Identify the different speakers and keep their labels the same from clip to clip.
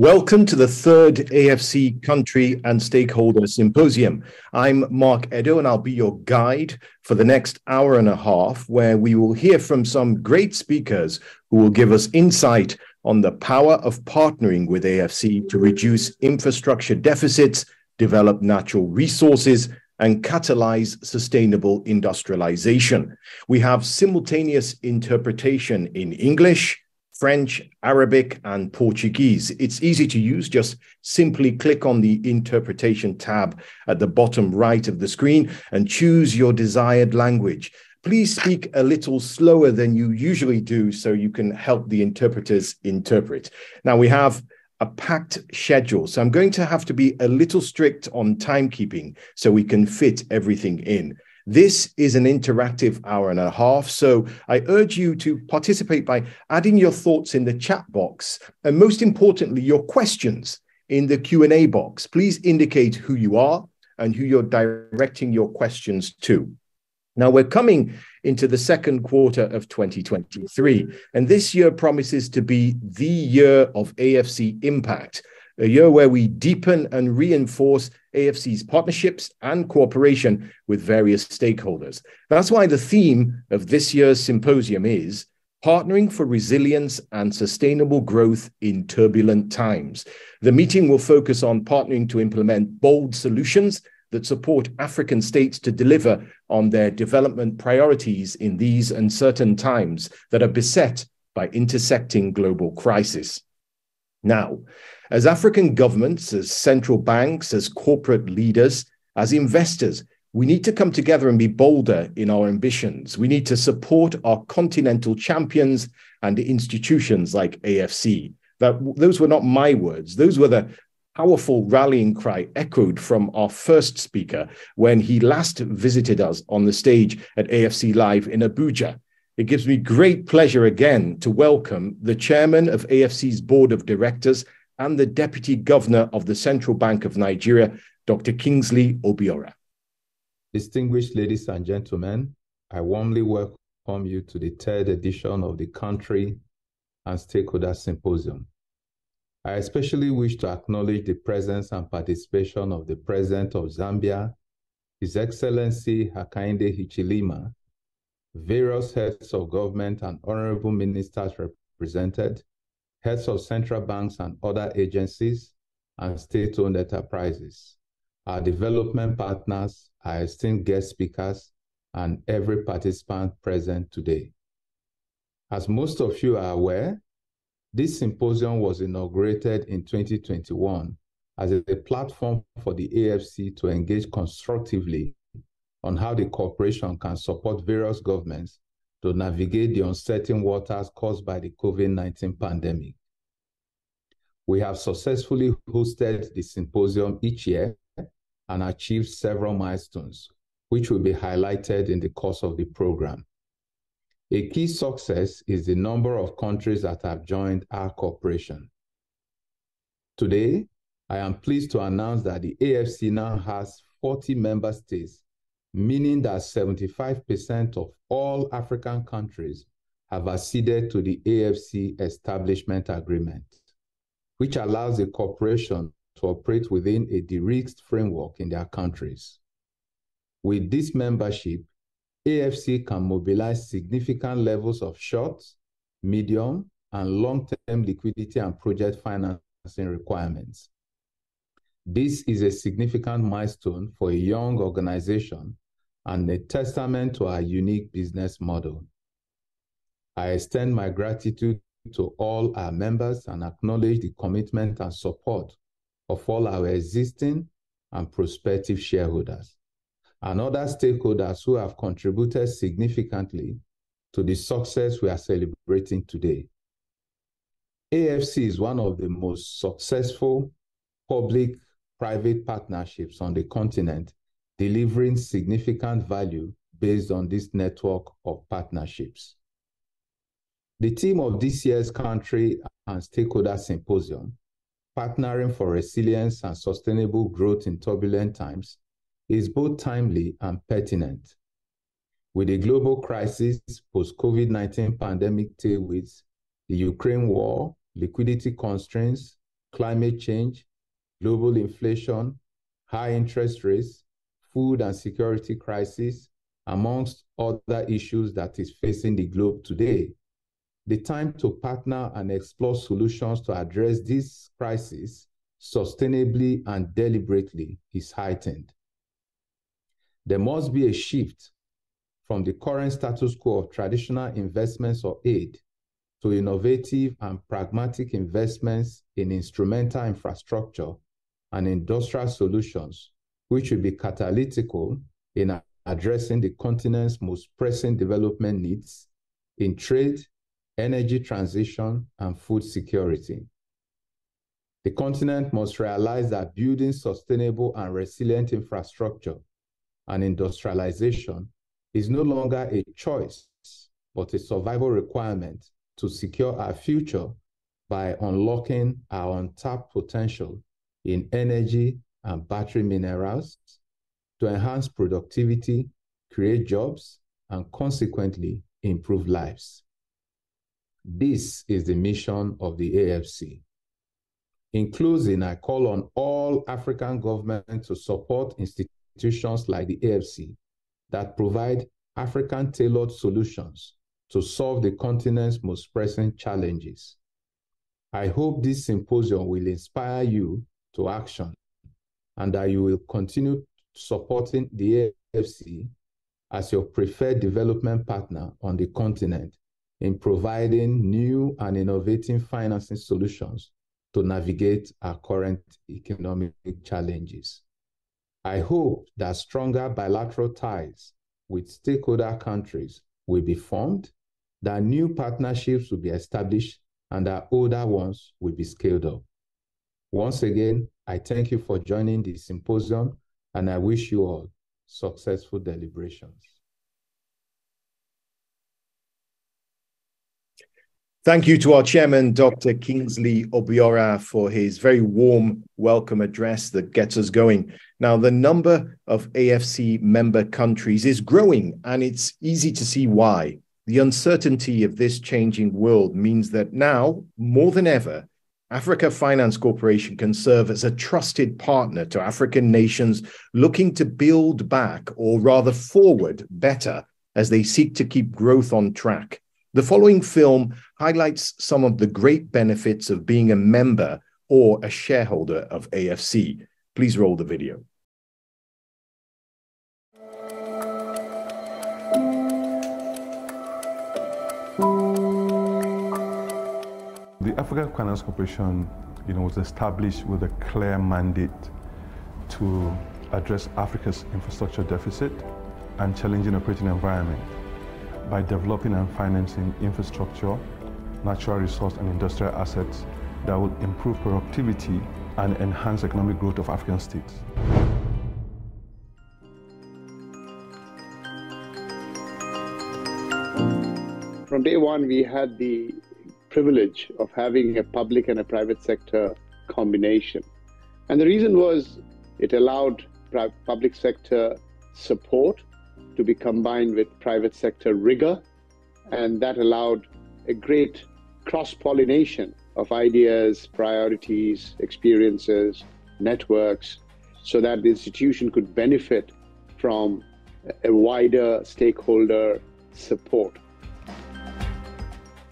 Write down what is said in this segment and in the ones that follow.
Speaker 1: Welcome to the third AFC Country and Stakeholder Symposium. I'm Mark Edo, and I'll be your guide for the next hour and a half, where we will hear from some great speakers who will give us insight on the power of partnering with AFC to reduce infrastructure deficits, develop natural resources, and catalyze sustainable industrialization. We have simultaneous interpretation in English, French, Arabic, and Portuguese. It's easy to use. Just simply click on the interpretation tab at the bottom right of the screen and choose your desired language. Please speak a little slower than you usually do so you can help the interpreters interpret. Now, we have a packed schedule, so I'm going to have to be a little strict on timekeeping so we can fit everything in. This is an interactive hour and a half, so I urge you to participate by adding your thoughts in the chat box, and most importantly, your questions in the Q&A box. Please indicate who you are and who you're directing your questions to. Now, we're coming into the second quarter of 2023, and this year promises to be the year of AFC impact, a year where we deepen and reinforce AFC's partnerships and cooperation with various stakeholders. That's why the theme of this year's symposium is Partnering for Resilience and Sustainable Growth in Turbulent Times. The meeting will focus on partnering to implement bold solutions that support African states to deliver on their development priorities in these uncertain times that are beset by intersecting global crisis. Now, as African governments, as central banks, as corporate leaders, as investors, we need to come together and be bolder in our ambitions. We need to support our continental champions and institutions like AFC. Those were not my words. Those were the powerful rallying cry echoed from our first speaker when he last visited us on the stage at AFC Live in Abuja. It gives me great pleasure again to welcome the chairman of AFC's board of directors and the deputy governor of the Central Bank of Nigeria, Dr. Kingsley Obiora.
Speaker 2: Distinguished ladies and gentlemen, I warmly welcome you to the third edition of the Country and Stakeholder Symposium. I especially wish to acknowledge the presence and participation of the President of Zambia, His Excellency Hakainde Hichilema, various heads of government and honorable ministers represented, heads of central banks and other agencies, and state-owned enterprises, our development partners, our esteemed guest speakers, and every participant present today. As most of you are aware, this symposium was inaugurated in 2021 as a platform for the AFC to engage constructively on how the corporation can support various governments to navigate the uncertain waters caused by the COVID-19 pandemic. We have successfully hosted the symposium each year and achieved several milestones, which will be highlighted in the course of the program. A key success is the number of countries that have joined our cooperation. Today, I am pleased to announce that the AFC now has 40 member states, meaning that 75% of all African countries have acceded to the AFC Establishment Agreement, which allows the corporation to operate within a de-risked framework in their countries. With this membership, AFC can mobilize significant levels of short, medium, and long-term liquidity and project financing requirements. This is a significant milestone for a young organization and a testament to our unique business model. I extend my gratitude to all our members and acknowledge the commitment and support of all our existing and prospective shareholders and other stakeholders who have contributed significantly to the success we are celebrating today. AFC is one of the most successful public-private partnerships on the continent, delivering significant value based on this network of partnerships. The theme of this year's Country and Stakeholder Symposium, Partnering for Resilience and Sustainable Growth in Turbulent Times, is both timely and pertinent. With the global crisis, post-COVID-19 pandemic tailwinds, the Ukraine war, liquidity constraints, climate change, global inflation, high interest rates, food and security crisis, amongst other issues that is facing the globe today. The time to partner and explore solutions to address these crises sustainably and deliberately is heightened. There must be a shift from the current status quo of traditional investments or aid to innovative and pragmatic investments in instrumental infrastructure and industrial solutions, which will be catalytical in addressing the continent's most pressing development needs in trade, energy transition, and food security. The continent must realize that building sustainable and resilient infrastructure and industrialization is no longer a choice, but a survival requirement to secure our future by unlocking our untapped potential in energy and battery minerals to enhance productivity, create jobs, and consequently improve lives. This is the mission of the AFC. In closing, I call on all African governments to support institutions like the AFC that provide African-tailored solutions to solve the continent's most pressing challenges. I hope this symposium will inspire you to action and that you will continue supporting the AFC as your preferred development partner on the continent in providing new and innovative financing solutions to navigate our current economic challenges. I hope that stronger bilateral ties with stakeholder countries will be formed, that new partnerships will be established, and that older ones will be scaled up. Once again, I thank you for joining the symposium, and I wish you all successful deliberations.
Speaker 1: Thank you to our chairman, Dr. Kingsley Obiora, for his very warm welcome address that gets us going. Now, the number of AFC member countries is growing, and it's easy to see why. The uncertainty of this changing world means that now, more than ever, Africa Finance Corporation can serve as a trusted partner to African nations looking to build back, or rather forward, better as they seek to keep growth on track. The following film highlights some of the great benefits of being a member or a shareholder of AFC. Please roll the video.
Speaker 3: The Africa Finance Corporation, was established with a clear mandate to address Africa's infrastructure deficit and challenging operating environment by developing and financing infrastructure, natural resource and industrial assets that will improve productivity and enhance economic growth of African states.
Speaker 4: From day one, we had the privilege of having a public and a private sector combination. And the reason was it allowed public sector support to be combined with private sector rigor, and that allowed a great cross-pollination of ideas, priorities, experiences, networks, so that the institution could benefit from a wider stakeholder support.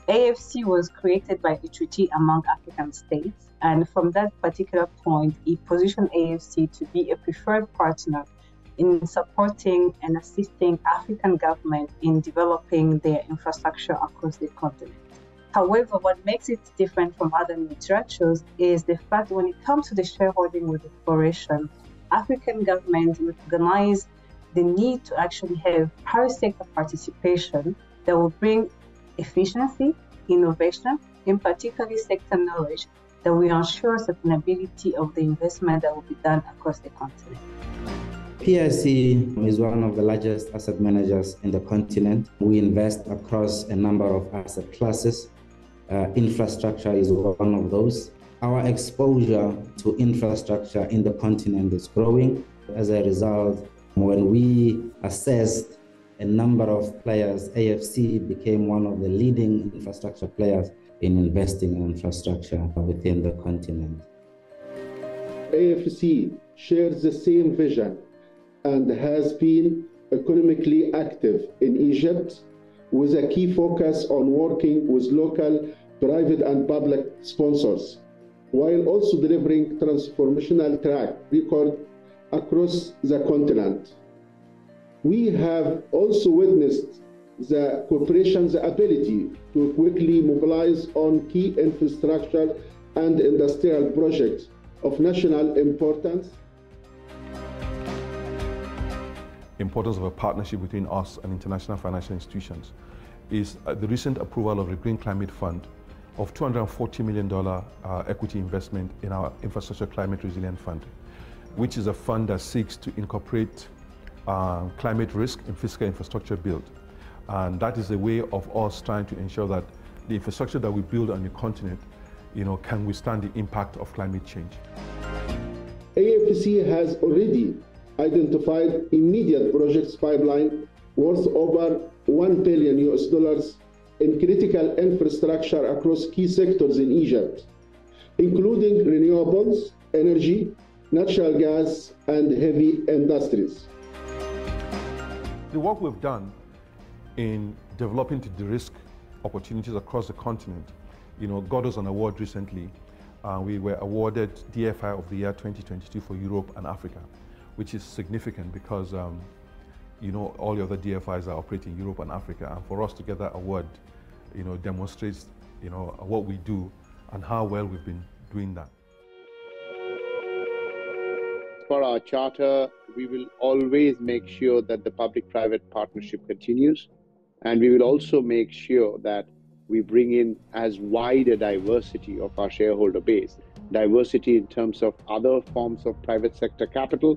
Speaker 5: AFC was created by a treaty among African states, and from that particular point, it positioned AFC to be a preferred partner in supporting and assisting African government in developing their infrastructure across the continent. However, what makes it different from other multilaterals is the fact when it comes to the shareholding with the corporation, African governments recognize the need to actually have private sector participation that will bring efficiency, innovation, in particular sector knowledge that will ensure sustainability of the investment that will be done across the continent.
Speaker 6: PIC is one of the largest asset managers in the continent. We invest across a number of asset classes. Infrastructure is one of those. Our exposure to infrastructure in the continent is growing. As a result, when we assessed a number of players, AFC became one of the leading infrastructure players in investing in infrastructure within the continent.
Speaker 7: AFC shares the same vision and has been economically active in Egypt, with a key focus on working with local private and public sponsors, while also delivering transformational track record across the continent. We have also witnessed the corporation's ability to quickly mobilize on key infrastructure and industrial projects of national importance.
Speaker 3: Importance of a partnership between us and international financial institutions is the recent approval of the Green Climate Fund of $240 million equity investment in our Infrastructure Climate Resilient Fund, which is a fund that seeks to incorporate climate risk in fiscal infrastructure build. And that is a way of us trying to ensure that the infrastructure that we build on the continent, can withstand the impact of climate change.
Speaker 7: AFC has already identified immediate projects pipeline worth over $1 billion in critical infrastructure across key sectors in Egypt, including renewables, energy, natural gas, and heavy industries.
Speaker 3: The work we've done in developing to de-risk opportunities across the continent, got us an award recently. We were awarded DFI of the Year 2022 for Europe and Africa, which is significant because, all the other DFIs are operating in Europe and Africa. And for us to get that award, demonstrates, what we do and how well we've been doing that.
Speaker 4: For our charter, we will always make sure that the public-private partnership continues. And we will also make sure that we bring in as wide a diversity of our shareholder base, diversity in terms of other forms of private sector capital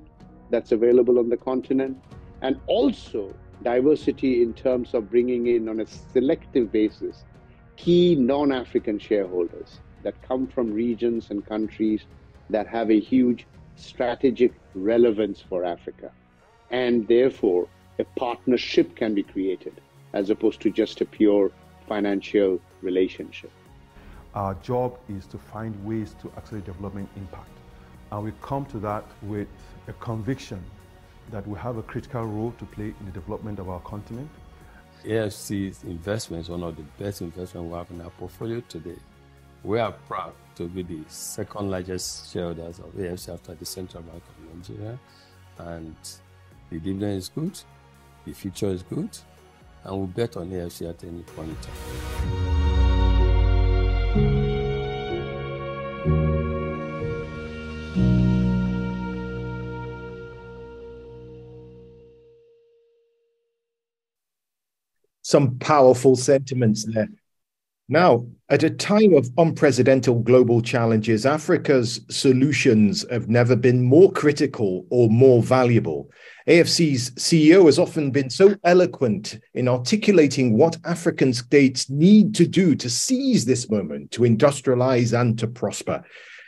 Speaker 4: that's available on the continent, and also diversity in terms of bringing in on a selective basis key non-African shareholders that come from regions and countries that have a huge strategic relevance for Africa. And therefore, a partnership can be created as opposed to just a pure financial relationship.
Speaker 3: Our job is to find ways to accelerate development impact. And we come to that with a conviction that we have a critical role to play in the development of our continent.
Speaker 8: AFC's investment is one of the best investments we have in our portfolio today. We are proud to be the second largest shareholders of AFC after the Central Bank of Nigeria. And the dividend is good, the future is good, and we'll bet on AFC at any point in time.
Speaker 1: Some powerful sentiments there. Now, at a time of unprecedented global challenges, Africa's solutions have never been more critical or more valuable. AFC's CEO has often been so eloquent in articulating what African states need to do to seize this moment, to industrialize and to prosper.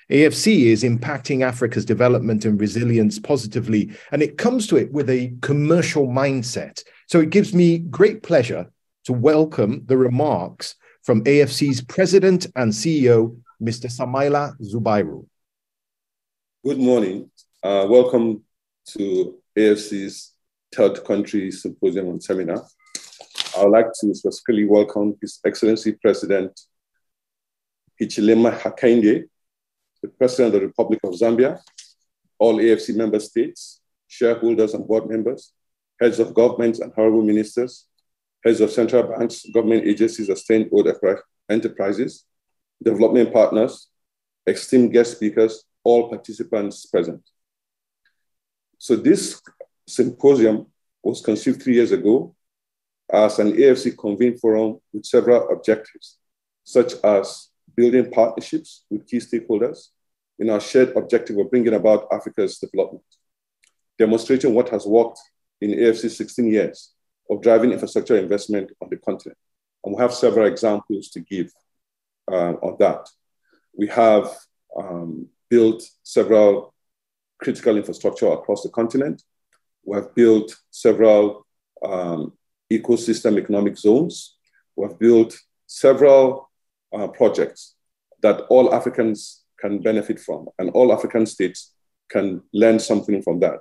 Speaker 1: AFC is impacting Africa's development and resilience positively, and it comes to it with a commercial mindset. So it gives me great pleasure to welcome the remarks from AFC's President and CEO, Mr. Samaila Zubairu.
Speaker 9: Good morning. Welcome to AFC's Third Country Symposium and Seminar. I would like to specifically welcome His Excellency President Hichilema Hakainde, the President of the Republic of Zambia, all AFC member states, shareholders and board members, heads of governments and honorable ministers, heads of central banks, government agencies and state-owned enterprises, development partners, esteemed guest speakers, all participants present. So this symposium was conceived 3 years ago as an AFC convened forum with several objectives, such as building partnerships with key stakeholders in our shared objective of bringing about Africa's development, demonstrating what has worked in AFC's 16 years of driving infrastructure investment on the continent. And we have several examples to give on that. We have built several critical infrastructure across the continent. We have built several ecosystem economic zones. We have built several projects that all Africans can benefit from, and all African states can learn something from that.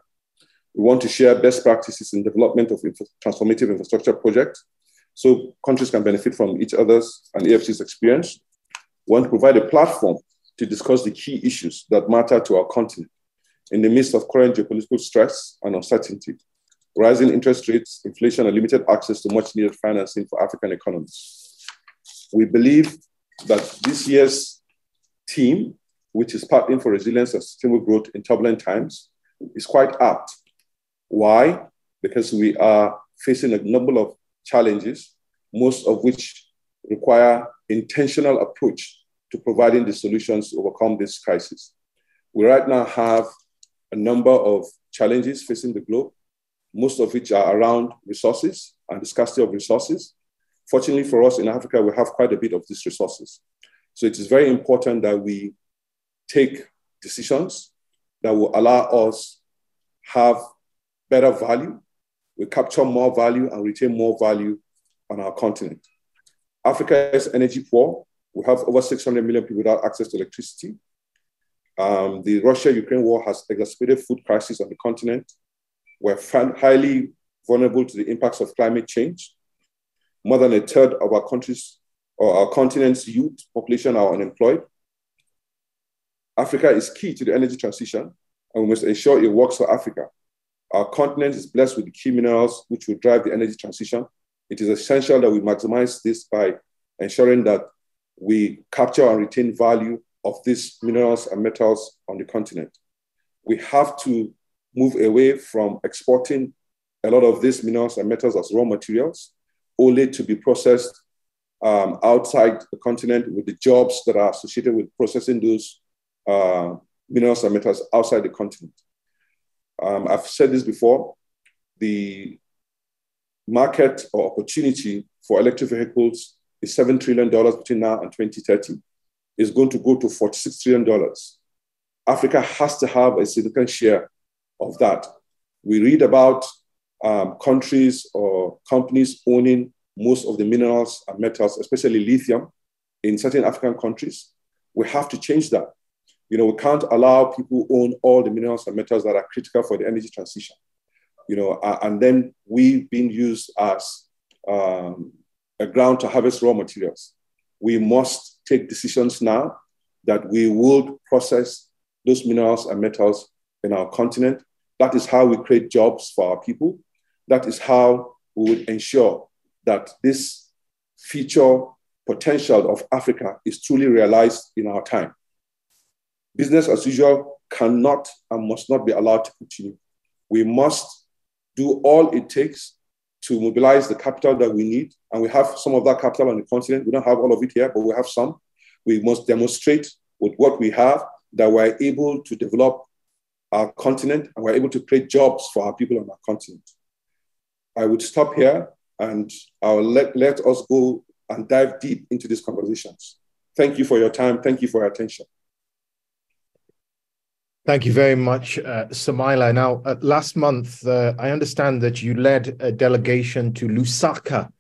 Speaker 9: We want to share best practices in development of transformative infrastructure projects so countries can benefit from each other's and AFC's experience. We want to provide a platform to discuss the key issues that matter to our continent in the midst of current geopolitical stress and uncertainty, rising interest rates, inflation, and limited access to much needed financing for African economies. We believe that this year's theme, which is Partnering for Resilience and Sustainable Growth in Turbulent Times, is quite apt. Why? Because we are facing a number of challenges, most of which require intentional approach to providing the solutions to overcome this crisis. We right now have a number of challenges facing the globe, most of which are around resources and the scarcity of resources. Fortunately for us in Africa, we have quite a bit of these resources. So it is very important that we take decisions that will allow us have better value, we capture more value and retain more value on our continent. Africa is energy poor. We have over 600 million people without access to electricity. The Russia-Ukraine war has exacerbated food crisis on the continent. We're highly vulnerable to the impacts of climate change. More than a third of our countries or our continent's youth population are unemployed. Africa is key to the energy transition, and we must ensure it works for Africa. Our continent is blessed with the key minerals which will drive the energy transition. It is essential that we maximize this by ensuring that we capture and retain value of these minerals and metals on the continent. We have to move away from exporting a lot of these minerals and metals as raw materials, only to be processed outside the continent with the jobs that are associated with processing those minerals and metals outside the continent. I've said this before, the market or opportunity for electric vehicles is $7 trillion between now and 2030. It's going to go to $46 trillion. Africa has to have a significant share of that. We read about countries or companies owning most of the minerals and metals, especially lithium, in certain African countries. We have to change that. You know, we can't allow people who own all the minerals and metals that are critical for the energy transition. You know, and then we being used as a ground to harvest raw materials. We must take decisions now that we will process those minerals and metals in our continent. That is how we create jobs for our people. That is how we will ensure that this future potential of Africa is truly realized in our time. Business as usual cannot and must not be allowed to continue. We must do all it takes to mobilize the capital that we need. And we have some of that capital on the continent. We don't have all of it here, but we have some. We must demonstrate with what we have that we're able to develop our continent and we're able to create jobs for our people on our continent. I would stop here and I'll let us go and dive deep into these conversations. Thank you for your time. Thank you for your attention.
Speaker 1: Thank you very much, Samaila. Now, last month, I understand that you led a delegation to Lusaka,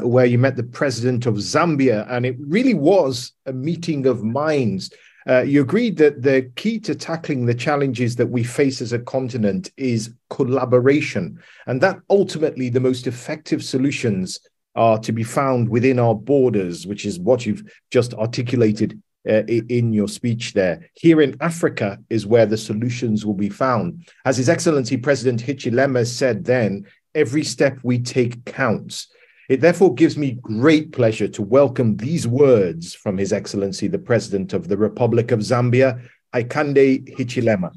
Speaker 1: where you met the president of Zambia, and it really was a meeting of minds. You agreed that the key to tackling the challenges that we face as a continent is collaboration, and that ultimately the most effective solutions are to be found within our borders, which is what you've just articulated in your speech there. Here in Africa is where the solutions will be found. As His Excellency President Hichilema said then, every step we take counts. It therefore gives me great pleasure to welcome these words from His Excellency, the President of the Republic of Zambia, Hakainde Hichilema.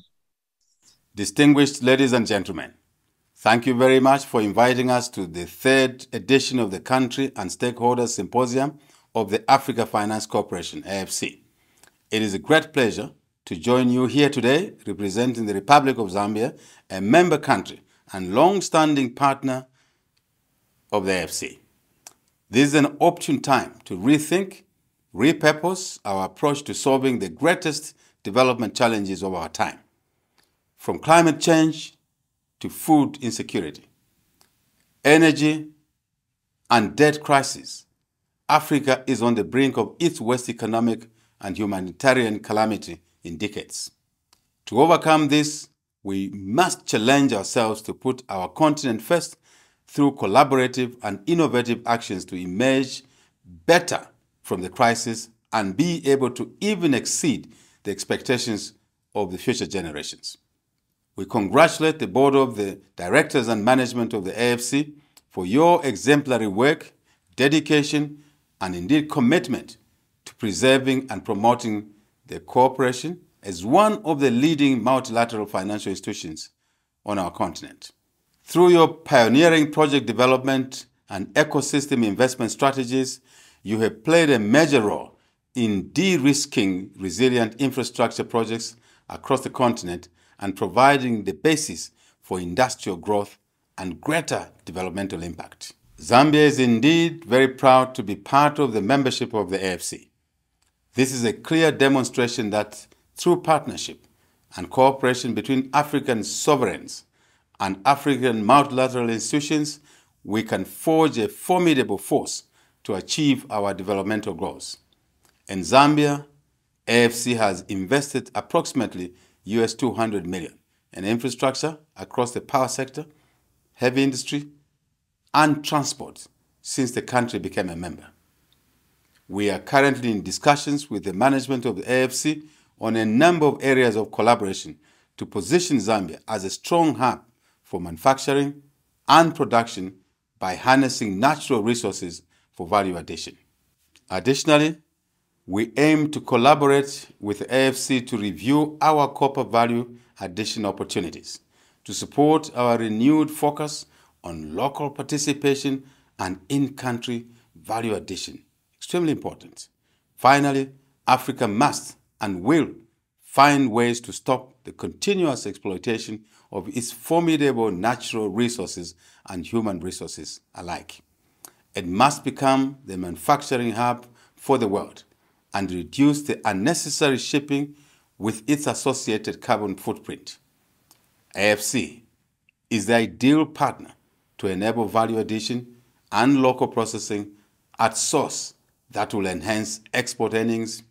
Speaker 10: Distinguished ladies and gentlemen, thank you very much for inviting us to the third edition of the Country and Stakeholder Symposium of the Africa Finance Corporation, AFC. It is a great pleasure to join you here today, representing the Republic of Zambia, a member country and long-standing partner of the AFC. This is an opportune time to rethink, repurpose our approach to solving the greatest development challenges of our time, from climate change to food insecurity, energy and debt crisis. Africa is on the brink of its worst economic and humanitarian calamity in decades. To overcome this, we must challenge ourselves to put our continent first through collaborative and innovative actions to emerge better from the crisis and be able to even exceed the expectations of the future generations. We congratulate the board of the directors and management of the AFC for your exemplary work, dedication, and indeed commitment to preserving and promoting the cooperation as one of the leading multilateral financial institutions on our continent. Through your pioneering project development and ecosystem investment strategies, you have played a major role in de-risking resilient infrastructure projects across the continent and providing the basis for industrial growth and greater developmental impact. Zambia is indeed very proud to be part of the membership of the AFC. This is a clear demonstration that through partnership and cooperation between African sovereigns and African multilateral institutions, we can forge a formidable force to achieve our developmental goals. In Zambia, AFC has invested approximately US $200 million in infrastructure across the power sector, heavy industry, and transport since the country became a member. We are currently in discussions with the management of the AFC on a number of areas of collaboration to position Zambia as a strong hub for manufacturing and production by harnessing natural resources for value addition. Additionally, we aim to collaborate with the AFC to review our copper value addition opportunities, to support our renewed focus on local participation and in-country value addition. Extremely important. Finally, Africa must and will find ways to stop the continuous exploitation of its formidable natural resources and human resources alike. It must become the manufacturing hub for the world and reduce the unnecessary shipping with its associated carbon footprint. AFC is the ideal partner to enable value addition and local processing at source that will enhance export earnings,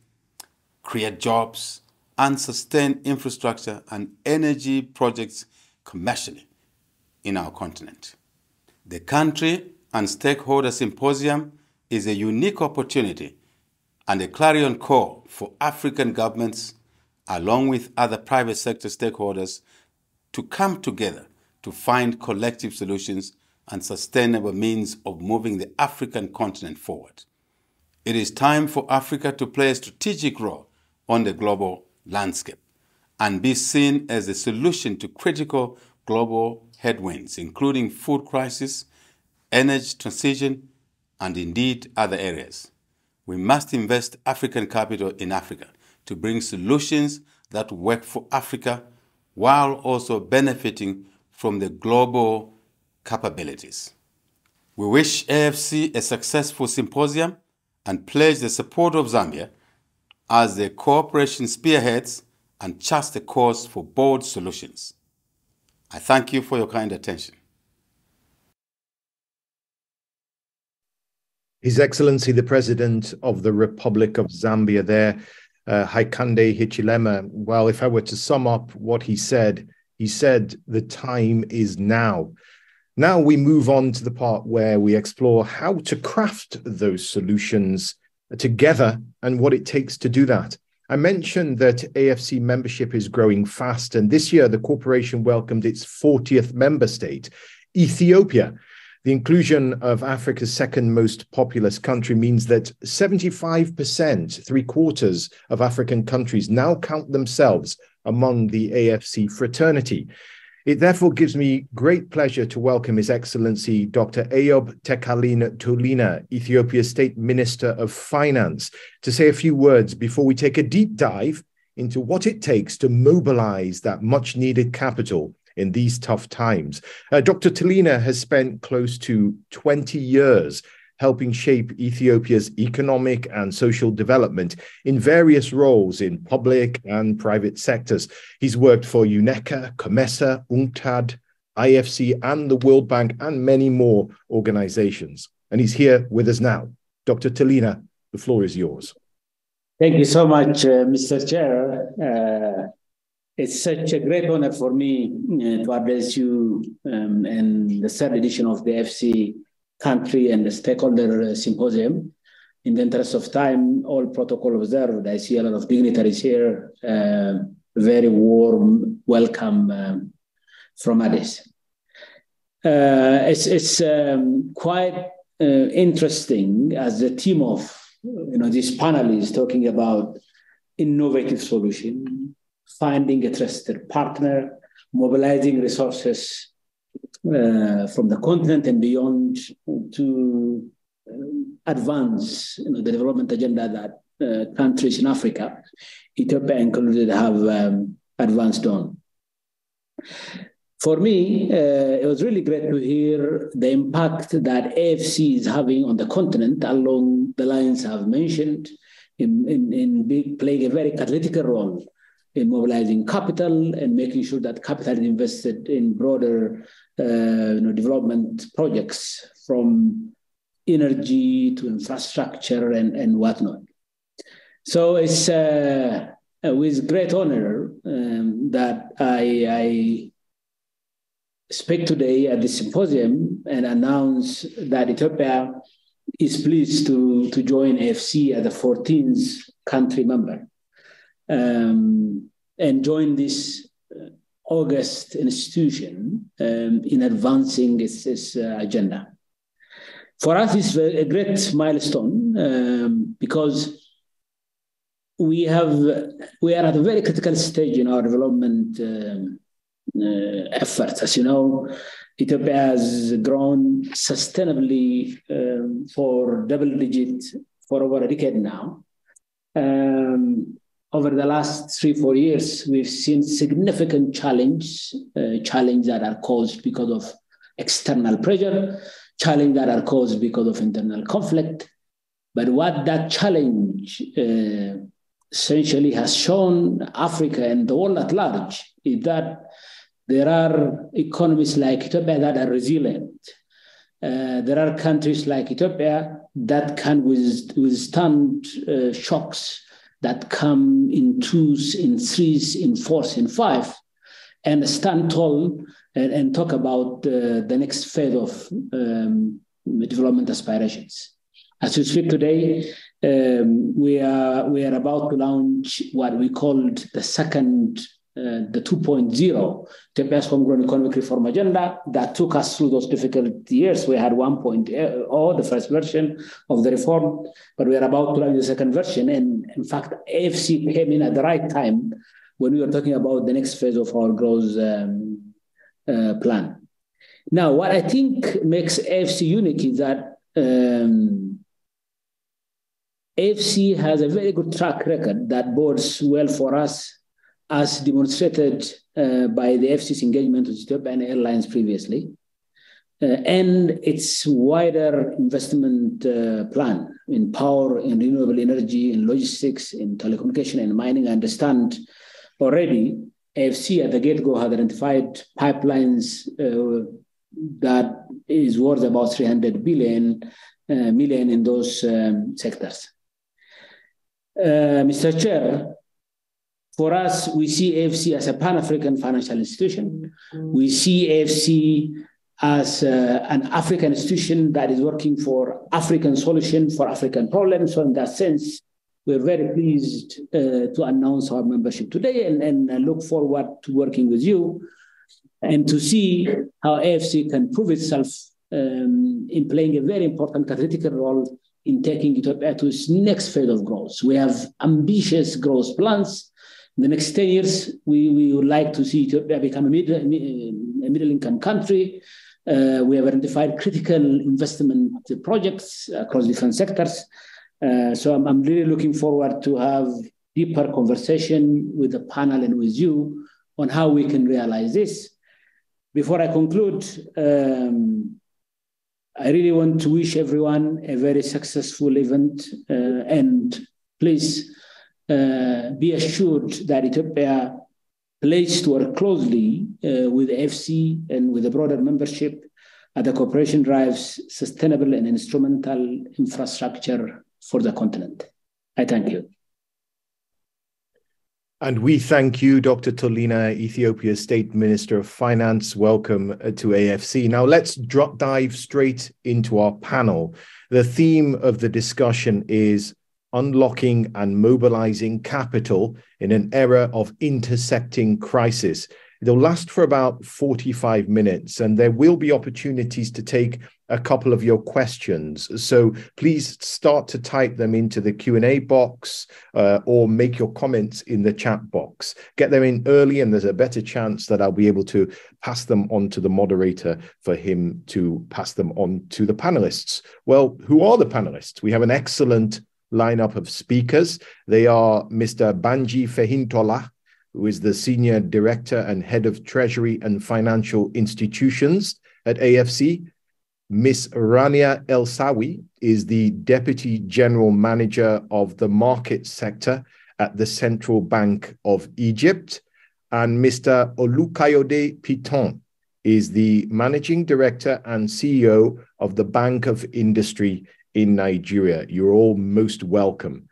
Speaker 10: create jobs, and sustain infrastructure and energy projects commercially in our continent. The Country and Stakeholder Symposium is a unique opportunity and a clarion call for African governments, along with other private sector stakeholders, to come together to find collective solutions and sustainable means of moving the African continent forward. It is time for Africa to play a strategic role on the global landscape and be seen as a solution to critical global headwinds, including food crisis, energy transition, and indeed other areas. We must invest African capital in Africa to bring solutions that work for Africa while also benefiting from the global capabilities. We wish AFC a successful symposium and pledge the support of Zambia as the cooperation spearheads and charts the course for bold solutions. I thank you for your kind attention.
Speaker 1: His Excellency, the President of the Republic of Zambia there, Hakainde Hichilema. Well, if I were to sum up what he said the time is now. Now we move on to the part where we explore how to craft those solutions together and what it takes to do that. I mentioned that AFC membership is growing fast, and this year the corporation welcomed its 40th member state, Ethiopia. The inclusion of Africa's second most populous country means that 75%, 3/4 of African countries now count themselves among the AFC fraternity. It therefore gives me great pleasure to welcome His Excellency Dr. Eyob Tekalin Tolina, Ethiopia's State Minister of Finance, to say a few words before we take a deep dive into what it takes to mobilize that much-needed capital in these tough times. Dr. Tolina has spent close to 20 years helping shape Ethiopia's economic and social development in various roles in public and private sectors. He's worked for UNECA, COMESA, UNCTAD, IFC, and the World Bank, and many more organizations. And he's here with us now. Dr. Talina, the floor is yours.
Speaker 11: Thank you so much, Mr. Chair. It's such a great honor for me to address you in the third edition of the FC Country and the Stakeholder Symposium. In the interest of time, all protocol observed. I see a lot of dignitaries here. Very warm welcome from Addis. It's quite interesting as the team of this panel is talking about innovative solution, finding a trusted partner, mobilizing resources from the continent and beyond to advance the development agenda that countries in Africa, Ethiopia included, have advanced on. For me, it was really great to hear the impact that AFC is having on the continent along the lines I've mentioned, in playing a very catalytic role in mobilizing capital and making sure that capital is invested in broader development projects from energy to infrastructure and whatnot. So it's with great honor that I speak today at the symposium and announce that Ethiopia is pleased to join AFC as the 14th country member and join this august institution in advancing its agenda. For us, it's a great milestone because we are at a very critical stage in our development efforts. As you know, Ethiopia has grown sustainably for double digits for over a decade now. Over the last 3-4 years, we've seen significant challenges that are caused because of external pressure, challenges that are caused because of internal conflict. But what that challenge essentially has shown Africa and the world at large is that there are economies like Ethiopia that are resilient. There are countries like Ethiopia that can withstand shocks that come in twos, in threes, in fours, in five, and stand tall and talk about the next phase of development aspirations. As we speak today, we are about to launch what we called the second, the 2.0, Ethiopia's homegrown economic reform agenda that took us through those difficult years. We had 1.0, the first version of the reform, but we are about to launch the second version. And in fact, AFC came in at the right time when we were talking about the next phase of our growth plan. Now, what I think makes AFC unique is that AFC has a very good track record that bodes well for us, as demonstrated by the AFC's engagement with Ethiopian Airlines previously, and its wider investment plan in power, in renewable energy, in logistics, in telecommunication and mining. I understand already AFC at the get-go had identified pipelines that is worth about 300 million in those sectors. Mr. Chair, for us, we see AFC as a Pan-African financial institution. We see AFC as an African institution that is working for African solutions for African problems. So in that sense, we're very pleased to announce our membership today and look forward to working with you and to see how AFC can prove itself in playing a very important catalytic role in taking Ethiopia to its next phase of growth. We have ambitious growth plans. In the next 10 years, we would like to see Ethiopia become a middle-income country. We have identified critical investment projects across different sectors. So I'm really looking forward to have deeper conversation with the panel and with you on how we can realize this. Before I conclude, I really want to wish everyone a very successful event and please be assured that Ethiopia plays to work closely with the FC and with the broader membership The cooperation drives sustainable and instrumental infrastructure for the continent. I thank you.
Speaker 1: And we thank you, Dr. Tolina, Ethiopia's State Minister of Finance. Welcome to AFC. Now let's dive straight into our panel. The theme of the discussion is unlocking and mobilizing capital in an era of intersecting crisis. It'll last for about 45 minutes, and there will be opportunities to take a couple of your questions. So please start to type them into the Q&A box or make your comments in the chat box. Get them in early, and there's a better chance that I'll be able to pass them on to the moderator for him to pass them on to the panelists. Well, who are the panelists? We have an excellent lineup of speakers. They are Mr. Banji Fehintola, who is the Senior Director and Head of Treasury and Financial Institutions at AFC. Ms. Rania El-Sawi is the Deputy General Manager of the Market Sector at the Central Bank of Egypt. And Mr. Olukayode Piton is the Managing Director and CEO of the Bank of Industry in Nigeria. You're all most welcome.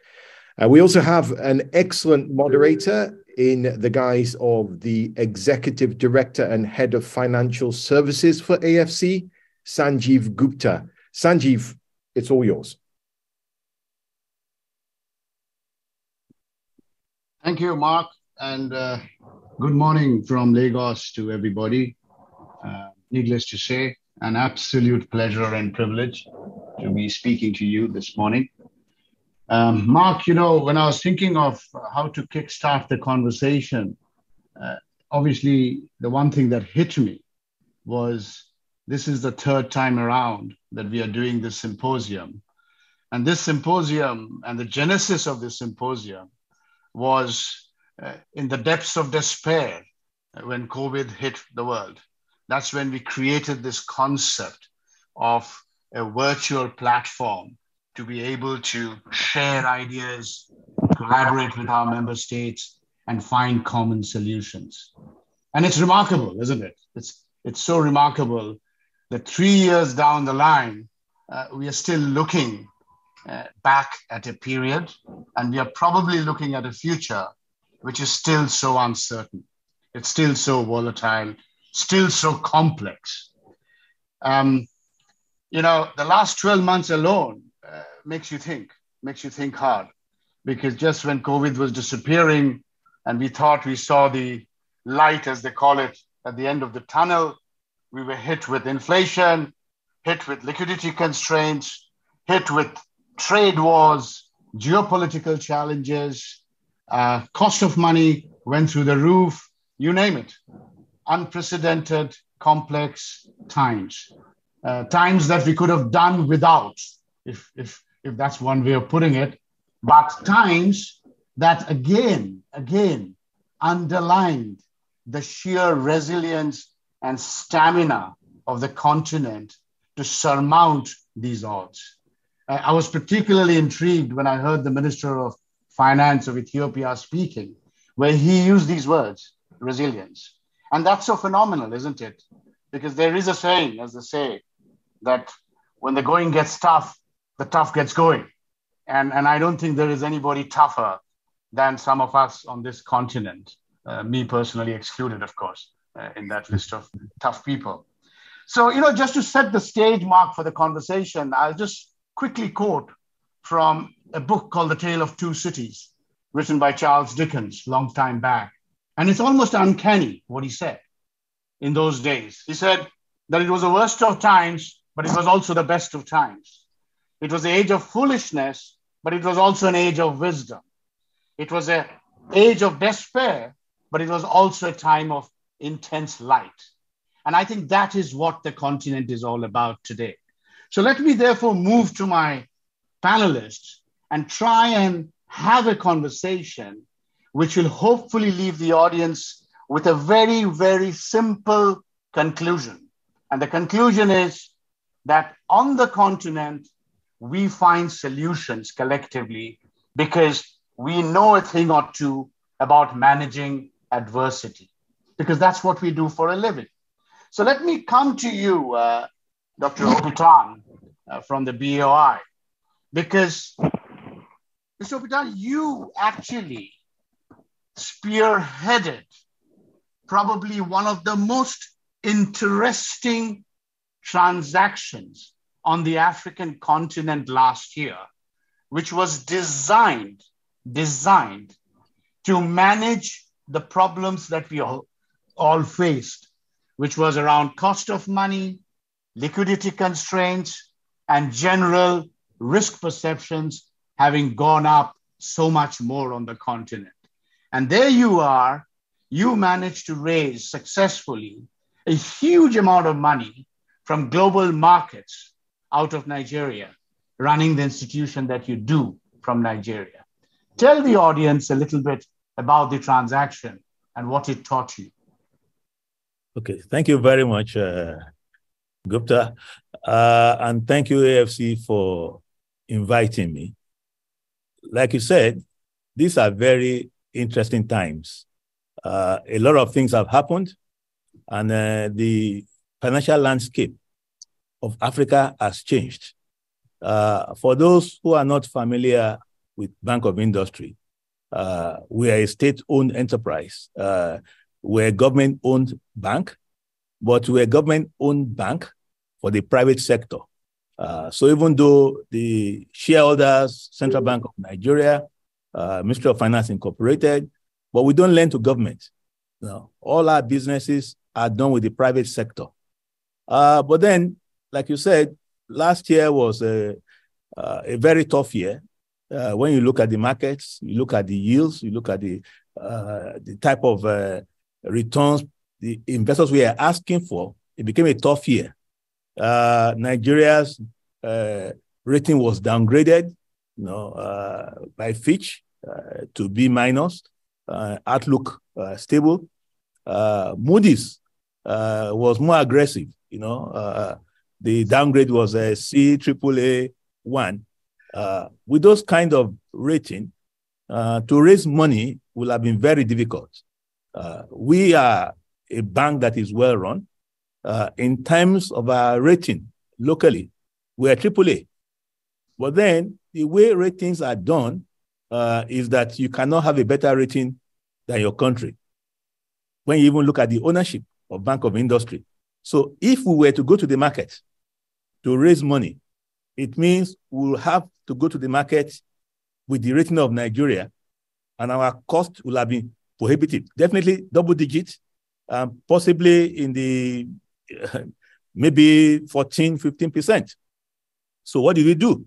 Speaker 1: We also have an excellent moderator in the guise of the Executive Director and Head of Financial Services for AFC, Sanjeev Gupta. Sanjeev, it's all yours.
Speaker 12: Thank you, Mark, and good morning from Lagos to everybody. Needless to say, an absolute pleasure and privilege to be speaking to you this morning. Mark, you know, when I was thinking of how to kickstart the conversation, obviously the one thing that hit me was this is the third time around that we are doing this symposium. And this symposium and the genesis of this symposium was in the depths of despair when COVID hit the world. That's when we created this concept of a virtual platform to be able to share ideas, collaborate with our member states, and find common solutions. And it's remarkable, isn't it? It's so remarkable that 3 years down the line, we are still looking back at a period, and we are probably looking at a future which is still so uncertain. It's still so volatile, still so complex. You know, the last 12 months alone makes you think hard, because just when COVID was disappearing and we thought we saw the light, as they call it, at the end of the tunnel, we were hit with inflation, hit with liquidity constraints, hit with trade wars, geopolitical challenges, cost of money went through the roof, you name it. Unprecedented, complex times. Times that we could have done without, if that's one way of putting it, but times that again underlined the sheer resilience and stamina of the continent to surmount these odds. I was particularly intrigued when I heard the Minister of Finance of Ethiopia speaking, where he used these words, resilience. And that's so phenomenal, isn't it? Because there is a saying, as they say, that when the going gets tough, the tough gets going. And I don't think there is anybody tougher than some of us on this continent, me personally excluded, of course, in that list of tough people. So, you know, just to set the stage, Mark, for the conversation, I'll just quickly quote from a book called The Tale of Two Cities, written by Charles Dickens, long time back. And it's almost uncanny what he said in those days. He said that it was the worst of times, but it was also the best of times. It was the age of foolishness, but it was also an age of wisdom. It was an age of despair, but it was also a time of intense light. And I think that is what the continent is all about today. So let me therefore move to my panelists and try and have a conversation which will hopefully leave the audience with a very, very simple conclusion. And the conclusion is that on the continent, we find solutions collectively because we know a thing or two about managing adversity, because that's what we do for a living. So let me come to you, Dr. Opitan from the BOI, because Mr. Opitan, you actually spearheaded probably one of the most interesting transactions on the African continent last year, which was designed to manage the problems that we all faced, which was around cost of money, liquidity constraints, and general risk perceptions having gone up so much more on the continent. And there you are, you managed to raise successfully a huge amount of money from global markets out of Nigeria, running the institution that you do from Nigeria. Tell the audience a little bit about the transaction and what it taught you.
Speaker 13: Okay, thank you very much, Gupta. And thank you, AFC, for inviting me. Like you said, these are very interesting times. A lot of things have happened, and the financial landscape of Africa has changed. For those who are not familiar with Bank of Industry, we are a state-owned enterprise. We're a government-owned bank, but we're a government-owned bank for the private sector. So even though the shareholders, Central Bank of Nigeria, Ministry of Finance Incorporated, but we don't lend to government. No, all our businesses are done with the private sector. But then, like you said, last year was a very tough year. When you look at the markets, you look at the yields, you look at the type of returns the investors were asking for, it became a tough year. Nigeria's rating was downgraded, by Fitch to B-. Outlook stable. Moody's was more aggressive. The downgrade was a CAAA1. With those kind of rating, to raise money will have been very difficult. We are a bank that is well run. In terms of our rating locally, we are AAA. But then the way ratings are done is that you cannot have a better rating than your country when you even look at the ownership of Bank of Industry. So if we were to go to the market to raise money, it means we'll have to go to the market with the rating of Nigeria, and our cost will have been prohibitive. Definitely double digits, possibly in the maybe 14-15%. So what did we do?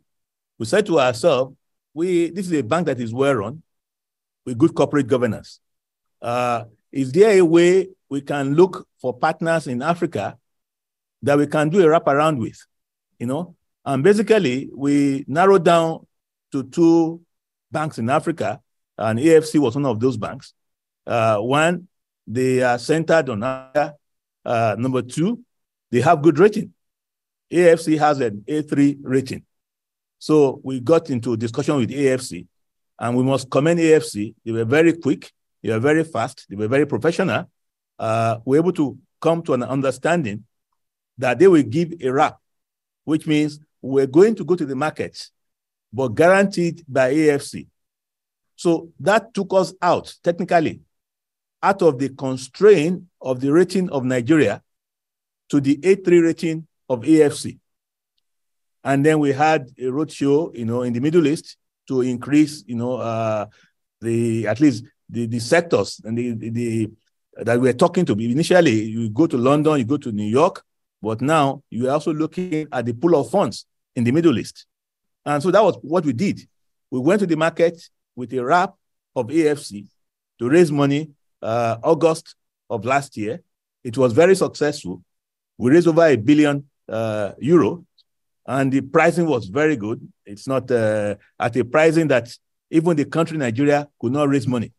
Speaker 13: We said to ourselves, this is a bank that is well run with good corporate governance. Is there a way we can look for partners in Africa that we can do a wraparound with? And basically we narrowed down to 2 banks in Africa, and AFC was one of those banks. One, they are centered on Africa. Number 2, they have good rating. AFC has an A3 rating. So we got into a discussion with AFC, and we must commend AFC. They were very quick, they were very fast, they were very professional. We were able to come to an understanding that they will give a wrap, which means we're going to go to the market, but guaranteed by AFC. So that took us out, technically, out of the constraint of the rating of Nigeria to the A3 rating of AFC. And then we had a roadshow, in the Middle East to increase, at least the sectors and that we're talking to. Initially, you go to London, you go to New York, but now you're also looking at the pool of funds in the Middle East. And so that was what we did. We went to the market with a wrap of AFC to raise money August of last year. It was very successful. We raised over €1 billion, and the pricing was very good. It's not at a pricing that even the country Nigeria could not raise money.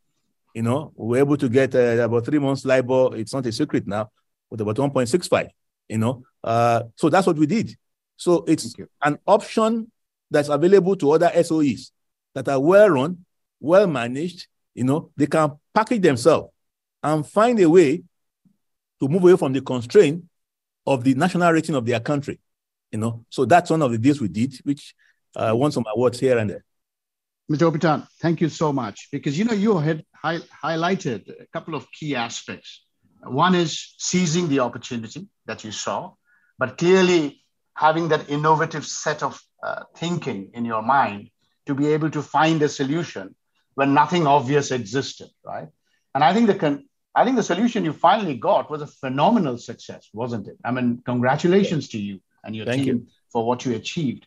Speaker 13: We were able to get about 3 months LIBOR. It's not a secret now, with about 1.65. So that's what we did. So it's an option that's available to other SOEs that are well run, well managed. They can package themselves and find a way to move away from the constraint of the national rating of their country. So that's one of the deals we did, which won some awards here and there.
Speaker 12: Mr. Opitan, thank you so much, because you had highlighted a couple of key aspects. One is seizing the opportunity that you saw, but clearly having that innovative set of thinking in your mind to be able to find a solution when nothing obvious existed, right? And I think the solution you finally got was a phenomenal success, wasn't it? I mean, congratulations to you and your team for what you achieved.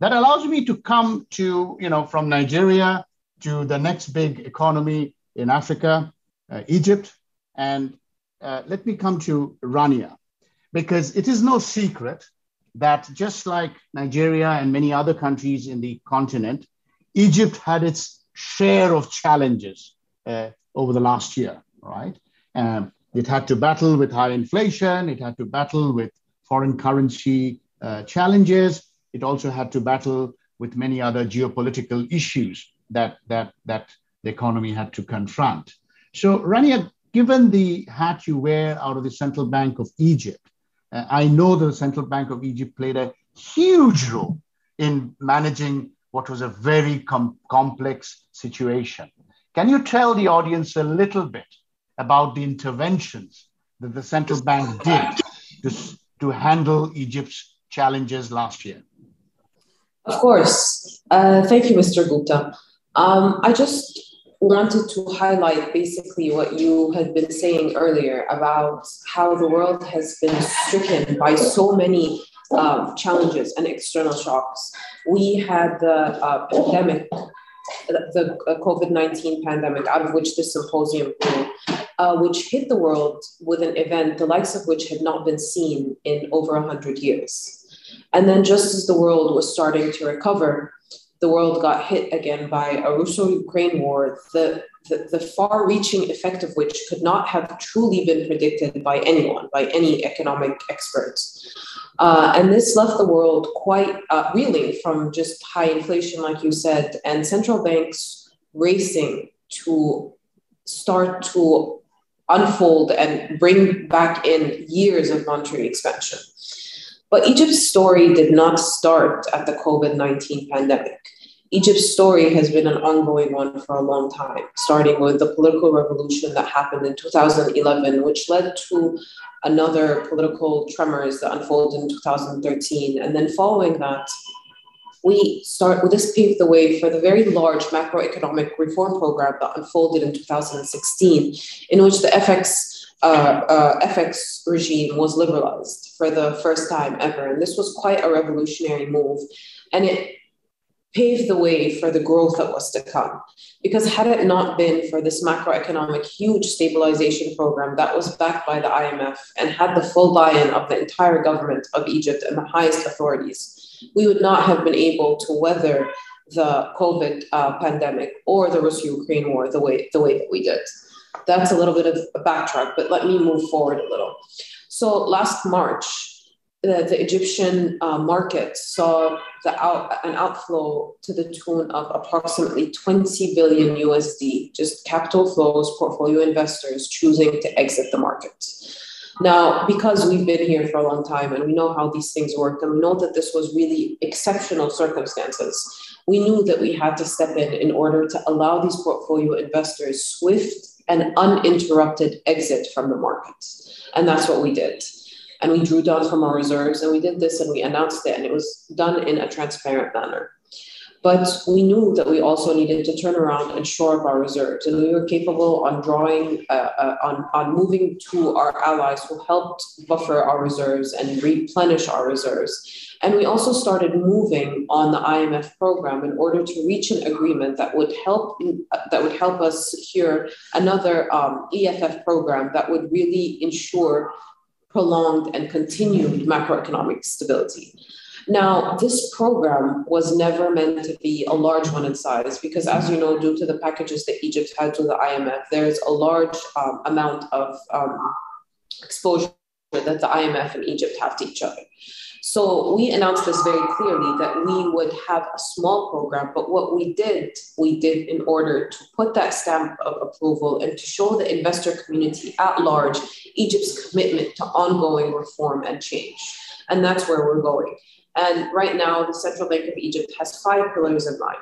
Speaker 12: That allows me to come to, from Nigeria to the next big economy in Africa, Egypt. And let me come to Rania, because it is no secret that just like Nigeria and many other countries in the continent, Egypt had its share of challenges over the last year, right? It had to battle with high inflation. It had to battle with foreign currency challenges. It also had to battle with many other geopolitical issues that the economy had to confront. So, Rania, given the hat you wear out of the Central Bank of Egypt, I know the Central Bank of Egypt played a huge role in managing what was a very complex situation. Can you tell the audience a little bit about the interventions that the Central Bank did to handle Egypt's challenges last year?
Speaker 14: Of course. Thank you, Mr. Gupta. I just wanted to highlight basically what you had been saying earlier about how the world has been stricken by so many challenges and external shocks. We had the pandemic, the COVID-19 pandemic, out of which the symposium grew, which hit the world with an event the likes of which had not been seen in over 100 years. And then just as the world was starting to recover, the world got hit again by a Russo-Ukraine war, the far-reaching effect of which could not have truly been predicted by anyone, by any economic experts. And this left the world quite reeling from just high inflation, like you said, and central banks racing to start to unfold and bring back in years of monetary expansion. But Egypt's story did not start at the COVID-19 pandemic. Egypt's story has been an ongoing one for a long time, starting with the political revolution that happened in 2011, which led to another political tremors that unfolded in 2013. And then following that, this paved the way for the very large macroeconomic reform program that unfolded in 2016, in which the FX regime was liberalized for the first time ever. And this was quite a revolutionary move. And it paved the way for the growth that was to come. Because had it not been for this macroeconomic huge stabilization program that was backed by the IMF and had the full buy-in of the entire government of Egypt and the highest authorities, we would not have been able to weather the COVID pandemic or the Russia-Ukraine war the way that we did. That's a little bit of a backtrack, but let me move forward a little. So last March, the Egyptian market saw an outflow to the tune of approximately 20 billion USD, just capital flows, portfolio investors choosing to exit the market. Now, because we've been here for a long time and we know how these things work, and we know that this was really exceptional circumstances, we knew that we had to step in order to allow these portfolio investors swift and uninterrupted exit from the market. And that's what we did. And we drew down from our reserves, and we did this and we announced it, and it was done in a transparent manner. But we knew that we also needed to turn around and shore up our reserves. And we were capable on drawing, on moving to our allies who helped buffer our reserves and replenish our reserves. And we also started moving on the IMF program in order to reach an agreement that would help us secure another EFF program that would really ensure prolonged and continued macroeconomic stability. Now, this program was never meant to be a large one in size because, as you know, due to the packages that Egypt had to the IMF, there's a large amount of exposure that the IMF and Egypt have to each other. So we announced this very clearly that we would have a small program, but what we did in order to put that stamp of approval and to show the investor community at large Egypt's commitment to ongoing reform and change. And that's where we're going. And right now, the Central Bank of Egypt has 5 pillars in mind.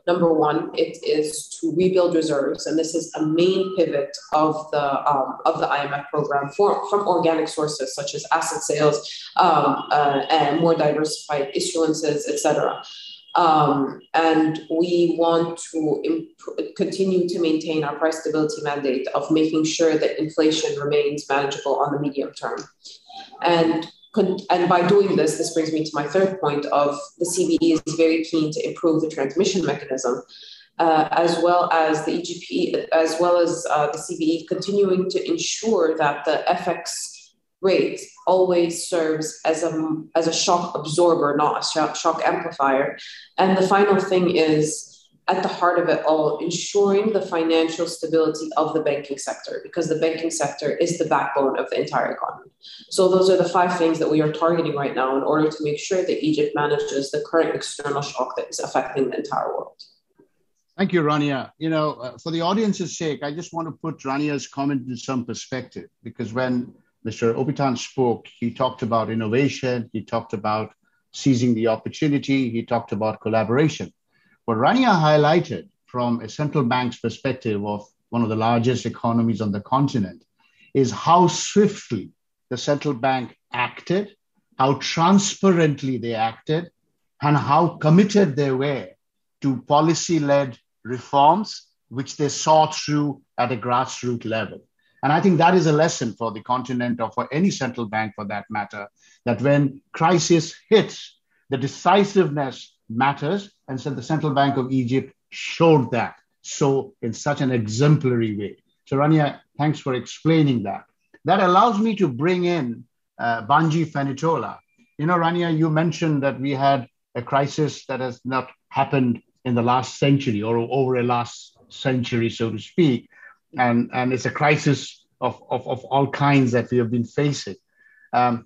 Speaker 14: Number one, it is to rebuild reserves, and this is a main pivot of the IMF program from organic sources such as asset sales and more diversified issuances, etc. And we want to continue to maintain our price stability mandate of making sure that inflation remains manageable on the medium term. And by doing this, this brings me to my third point of the CBE is very keen to improve the transmission mechanism, as well as the EGP, as well as the CBE continuing to ensure that the FX rate always serves as a shock absorber, not a shock amplifier. And the final thing is, at the heart of it all, ensuring the financial stability of the banking sector, because the banking sector is the backbone of the entire economy. So those are the 5 things that we are targeting right now in order to make sure that Egypt manages the current external shock that is affecting the entire world.
Speaker 12: Thank you, Rania. For the audience's sake, I just want to put Rania's comment into some perspective, because when Mr. Obitan spoke, he talked about innovation, he talked about seizing the opportunity, he talked about collaboration. What Rania highlighted from a central bank's perspective of one of the largest economies on the continent is how swiftly the central bank acted, how transparently they acted, and how committed they were to policy-led reforms, which they saw through at a grassroots level. And I think that is a lesson for the continent, or for any central bank for that matter, that when crisis hits, the decisiveness matters. And so the Central Bank of Egypt showed that so in such an exemplary way. So Rania, thanks for explaining that. That allows me to bring in Banji Fenitola. Rania, you mentioned that we had a crisis that has not happened in the last century or over a last century, so to speak. And it's a crisis of all kinds that we have been facing. The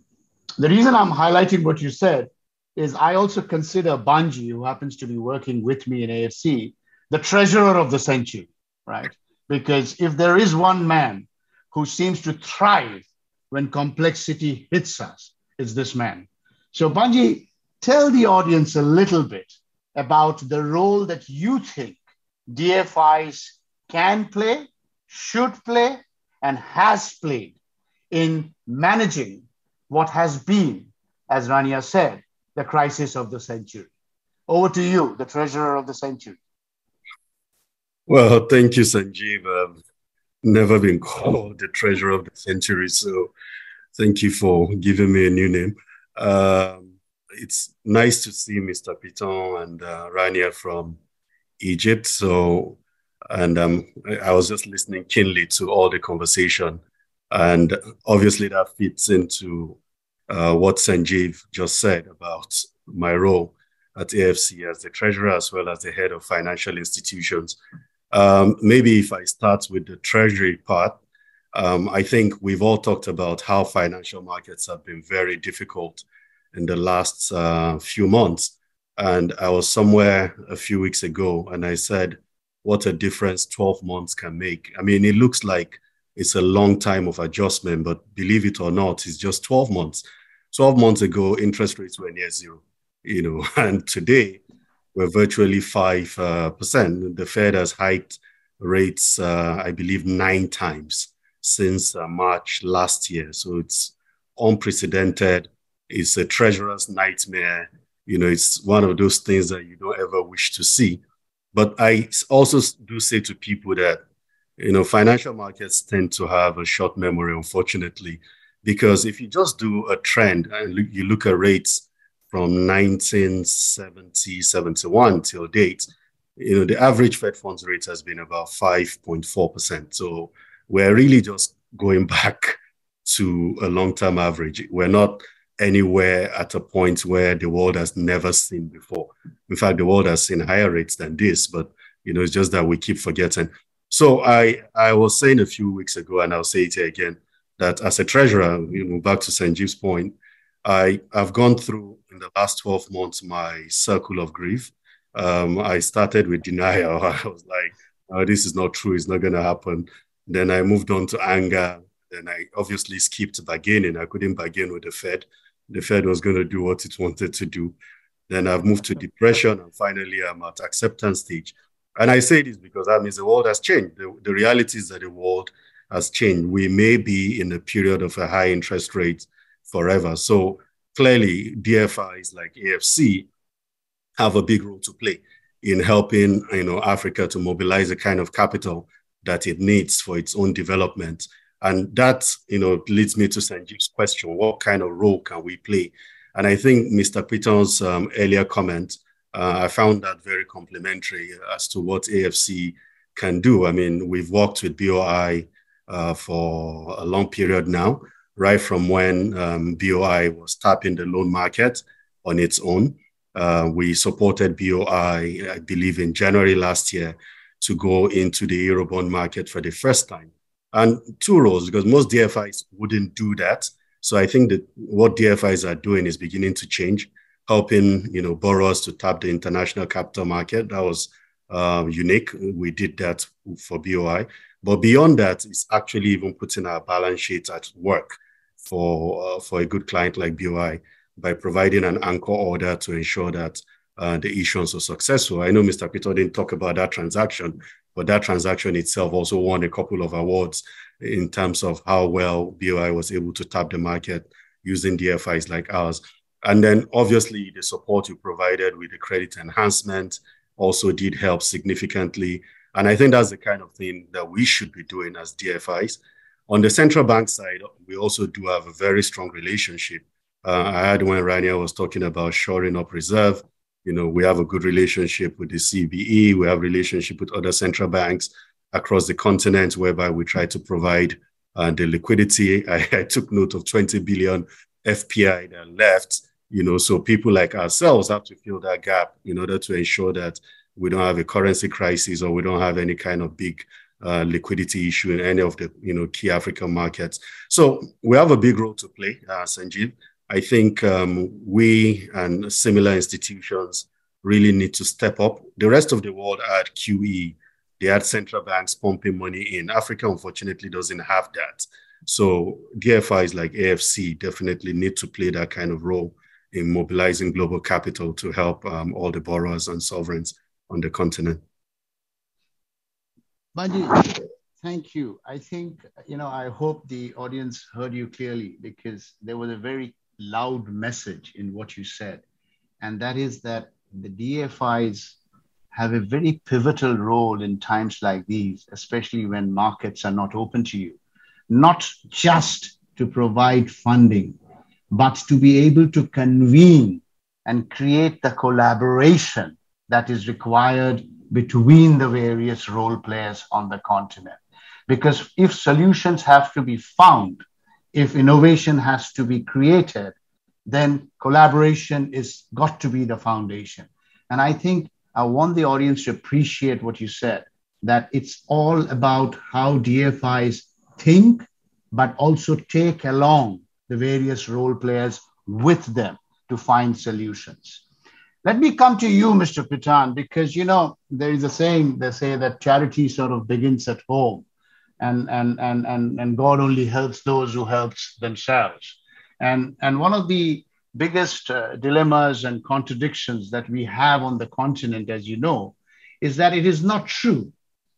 Speaker 12: reason I'm highlighting what you said is I also consider Banji, who happens to be working with me in AFC, the treasurer of the century, right? Because if there is one man who seems to thrive when complexity hits us, it's this man. So Banji, tell the audience a little bit about the role that you think DFIs can play, should play, and has played in managing what has been, as Rania said, the crisis of the century. Over to you, the treasurer of the century.
Speaker 15: Well, thank you, Sanjeev. I've never been called the treasurer of the century, so thank you for giving me a new name. It's nice to see Mr. Piton and Rania from Egypt. I was just listening keenly to all the conversation, and obviously that fits into what Sanjeev just said about my role at AFC as the treasurer as well as the head of financial institutions. Maybe if I start with the treasury part, I think we've all talked about how financial markets have been very difficult in the last few months. And I was somewhere a few weeks ago and I said, what a difference 12 months can make. I mean, it looks like it's a long time of adjustment, but believe it or not, it's just 12 months. 12 months ago, interest rates were near zero, and today we're virtually 5%. The Fed has hiked rates, I believe, 9 times since March last year. So it's unprecedented. It's a treasurer's nightmare. It's one of those things that you don't ever wish to see. But I also do say to people that, financial markets tend to have a short memory, unfortunately, because if you just do a trend and you look at rates from 1970, 71 till date, the average Fed funds rate has been about 5.4%. So we're really just going back to a long-term average. We're not anywhere at a point where the world has never seen before. In fact, the world has seen higher rates than this, but it's just that we keep forgetting. So I was saying a few weeks ago, and I'll say it here again, that as a treasurer, back to Sanjeev's point, I've gone through in the last 12 months my circle of grief. I started with denial. I was like, oh, this is not true. It's not going to happen. Then I moved on to anger. Then I obviously skipped bargaining. I couldn't bargain with the Fed. the Fed was going to do what it wanted to do. Then I've moved to depression, and finally I'm at acceptance stage. And I say this because that means the world has changed. The reality is that the world has changed. We may be in a period of a high interest rate forever. So clearly, DFIs like AFC have a big role to play in helping, Africa to mobilize the kind of capital that it needs for its own development. And that, leads me to Sanjeev's question: what kind of role can we play? And I think Mr. Piton's earlier comment, I found that very complimentary as to what AFC can do. I mean, we've worked with BOI for a long period now, right from when BOI was tapping the loan market on its own. We supported BOI, I believe, in January last year to go into the Eurobond market for the first time. And two roles, because most DFIs wouldn't do that. So I think that what DFIs are doing is beginning to change, helping borrowers to tap the international capital market. That was unique. We did that for BOI. But beyond that, it's actually even putting our balance sheet at work for a good client like BOI by providing an anchor order to ensure that the issuance was successful. I know Mr. Peter didn't talk about that transaction, but that transaction itself also won a couple of awards in terms of how well BOI was able to tap the market using DFIs like ours. And then obviously the support you provided with the credit enhancement also did help significantly. And I think that's the kind of thing that we should be doing as DFIs. On the central bank side, we also do have a very strong relationship. I heard when Rania was talking about shoring up reserve. We have a good relationship with the CBE. We have a relationship with other central banks across the continent, whereby we try to provide the liquidity. I took note of 20 billion FPI that left, so people like ourselves have to fill that gap in order to ensure that we don't have a currency crisis or we don't have any kind of big liquidity issue in any of the key African markets. So we have a big role to play, Sanjeev. I think we and similar institutions really need to step up. The rest of the world had QE. They had central banks pumping money in. Africa, unfortunately, doesn't have that. So DFIs like AFC definitely need to play that kind of role in mobilizing global capital to help all the borrowers and sovereigns on the continent.
Speaker 12: Banji, thank you. I think, I hope the audience heard you clearly, because there was a very loud message in what you said. And that is that the DFIs have a very pivotal role in times like these, especially when markets are not open to you, not just to provide funding, but to be able to convene and create the collaboration that is required between the various role players on the continent. Because if solutions have to be found, if innovation has to be created, then collaboration is got to be the foundation. And I think I want the audience to appreciate what you said, that it's all about how DFIs think, but also take along the various role players with them to find solutions. Let me come to you, Mr. Pitan, because, there is a saying, they say that charity sort of begins at home, and God only helps those who help themselves. And one of the biggest dilemmas and contradictions that we have on the continent, as you know, is that it is not true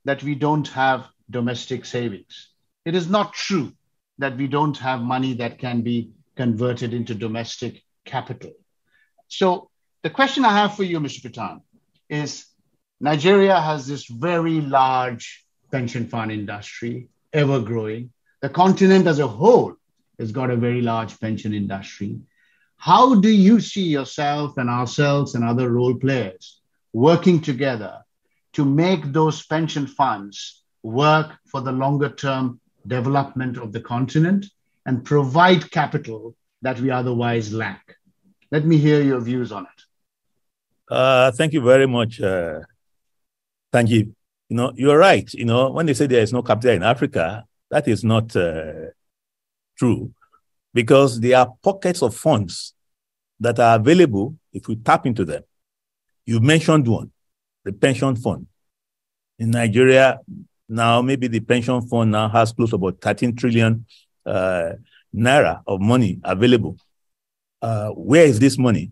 Speaker 12: that we don't have domestic savings. It is not true that we don't have money that can be converted into domestic capital. So the question I have for you, Mr. Pitan, is Nigeria has this very large pension fund industry, ever growing. The continent as a whole has got a very large pension industry. How do you see yourself and ourselves and other role players working together to make those pension funds work for the longer term development of the continent and provide capital that we otherwise lack? Let me hear your views on it.
Speaker 13: Thank you very much. Thank you. You're right. When they say there is no capital in Africa, that is not true, because there are pockets of funds that are available if we tap into them. You mentioned one, the pension fund. In Nigeria, now maybe the pension fund now has close to about 13 trillion naira of money available. where is this money?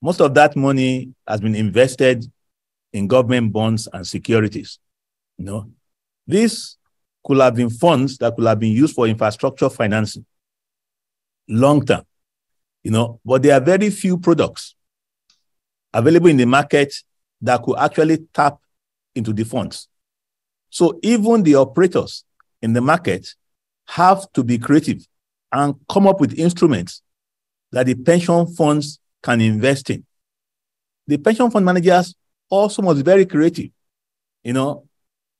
Speaker 13: Most of that money has been invested in government bonds and securities. You know, these could have been funds that could have been used for infrastructure financing, long term, you know, but there are very few products available in the market that could actually tap into the funds. So even the operators in the market have to be creative and come up with instruments that the pension funds can invest in. The pension fund managers also must be very creative. You know,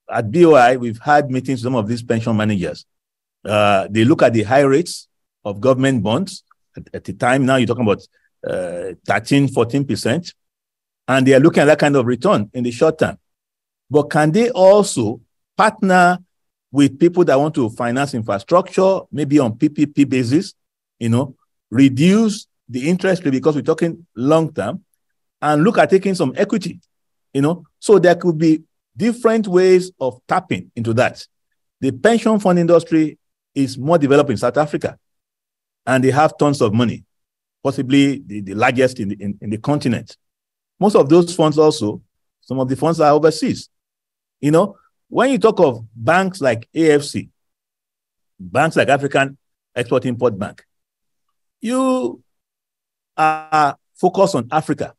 Speaker 13: at BOI, we've had meetings with some of these pension managers. They look at the high rates of government bonds. At the time now, you're talking about 13, 14%. And they are looking at that kind of return in the short term. But can they also partner with people that want to finance infrastructure, maybe on PPP basis, you know, reduce the interest rate because we're talking long term, and look at taking some equity, you know? So there could be different ways of tapping into that. The pension fund industry is more developed in South Africa, and they have tons of money, possibly the largest in the continent. Most of those funds also, some of the funds are overseas. You know, when you talk of banks like AFC, banks like African Export-Import Bank, you are focused on Africa.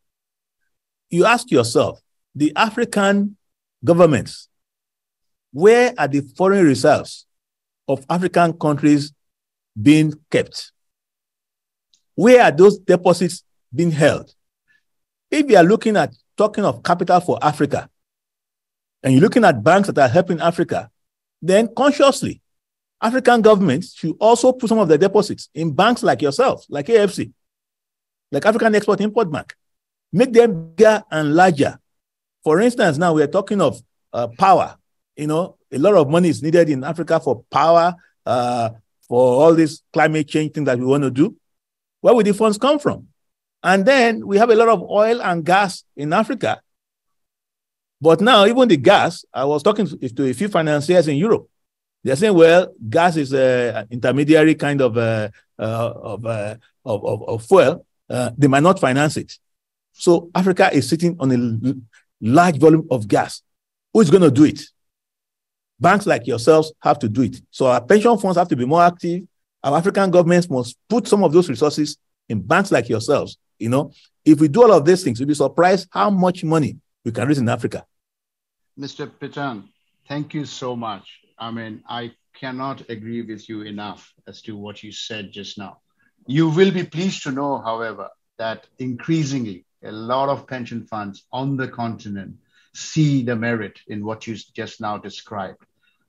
Speaker 13: You ask yourself, the African governments, where are the foreign reserves of African countries being kept? Where are those deposits being held? If you are looking at talking of capital for Africa, and you're looking at banks that are helping Africa, then consciously, African governments should also put some of their deposits in banks like yourself, like AFC, like African Export-Import Bank. Make them bigger and larger. For instance, now we are talking of power. You know, a lot of money is needed in Africa for power, for all this climate change thing that we want to do. Where will the funds come from? And then we have a lot of oil and gas in Africa. But now, even the gas, I was talking to a few financiers in Europe. They're saying, well, gas is an intermediary kind of fuel. They might not finance it. So Africa is sitting on a large volume of gas. Who is going to do it? Banks like yourselves have to do it. So our pension funds have to be more active. Our African governments must put some of those resources in banks like yourselves. You know, if we do all of these things, you'll be surprised how much money we can raise in Africa.
Speaker 12: Mr. Pitan, thank you so much. I mean, I cannot agree with you enough as to what you said just now. You will be pleased to know, however, that increasingly a lot of pension funds on the continent see the merit in what you just now described.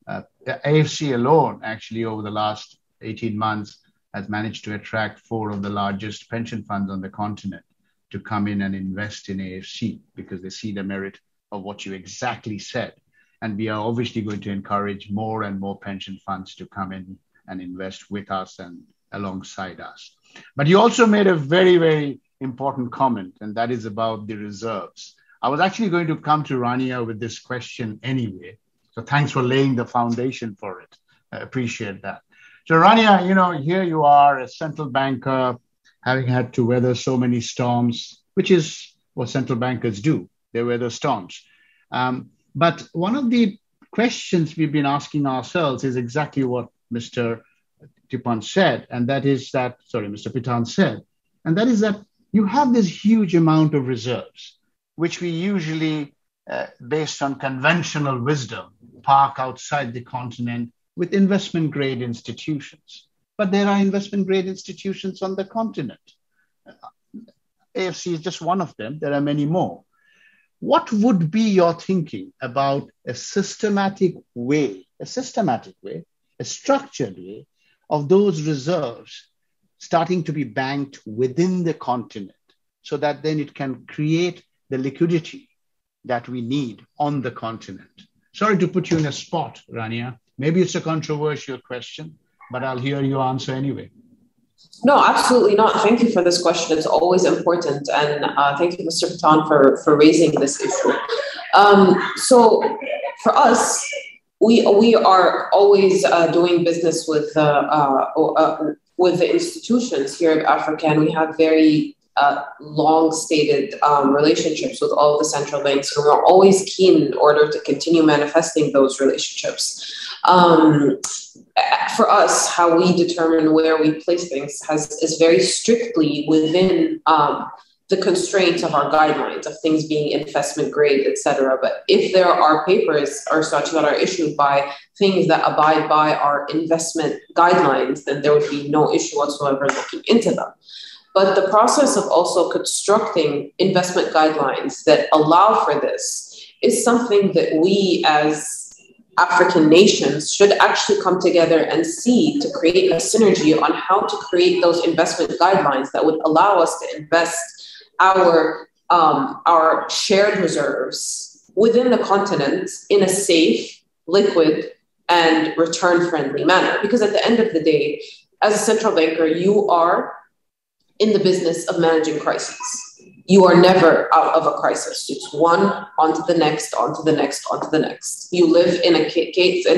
Speaker 12: The AFC alone, actually, over the last 18 months, has managed to attract 4 of the largest pension funds on the continent to come in and invest in AFC because they see the merit of what you exactly said. And we are obviously going to encourage more and more pension funds to come in and invest with us and alongside us. But you also made a very, very important comment, and that is about the reserves. I was actually going to come to Rania with this question anyway. So thanks for laying the foundation for it. I appreciate that. So Rania, you know, here you are, a central banker, having had to weather so many storms, which is what central bankers do. They weather storms. But one of the questions we've been asking ourselves is exactly what Mr. Pitan said, and that is that, Mr. Pitan said, and that is that you have this huge amount of reserves, which we usually, based on conventional wisdom, park outside the continent with investment grade institutions. But there are investment grade institutions on the continent. AFC is just one of them. There are many more. What would be your thinking about a systematic way, a structured way of those reserves starting to be banked within the continent so that then it can create the liquidity that we need on the continent? Sorry to put you in a spot, Rania. Maybe it's a controversial question, but I'll hear your answer anyway.
Speaker 14: No, absolutely not. Thank you for this question. It's always important. And thank you, Mr. Pitan, for raising this issue. So for us, we are always doing business with with the institutions here of Africa, and we have very long-stated relationships with all of the central banks, and we're always keen in order to continue manifesting those relationships. For us, how we determine where we place things is very strictly within the constraints of our guidelines of things being investment grade, et cetera. But if there are papers or such that are issued by things that abide by our investment guidelines, then there would be no issue whatsoever looking into them. But the process of also constructing investment guidelines that allow for this is something that we as African nations should actually come together and see to create a synergy on how to create those investment guidelines that would allow us to invest our shared reserves within the continent in a safe, liquid, and return-friendly manner. Because at the end of the day, as a central banker, you are in the business of managing crises. You are never out of a crisis. It's one onto the next, onto the next, onto the next. You live in a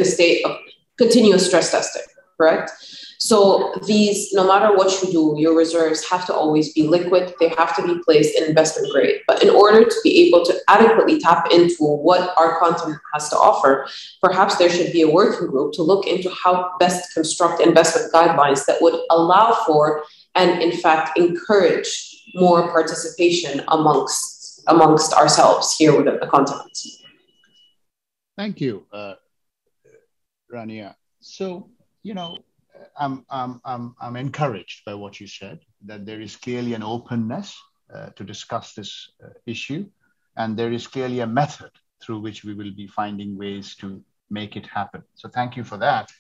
Speaker 14: state of continuous stress testing, correct? So these, no matter what you do, your reserves have to always be liquid. They have to be placed in investment grade. But in order to be able to adequately tap into what our continent has to offer, perhaps there should be a working group to look into how best to construct investment guidelines that would allow for and in fact encourage more participation amongst ourselves here within the continent.
Speaker 12: Thank you, Rania. So, I'm encouraged by what you said, that there is clearly an openness to discuss this issue, and there is clearly a method through which we will be finding ways to make it happen. So thank you for that.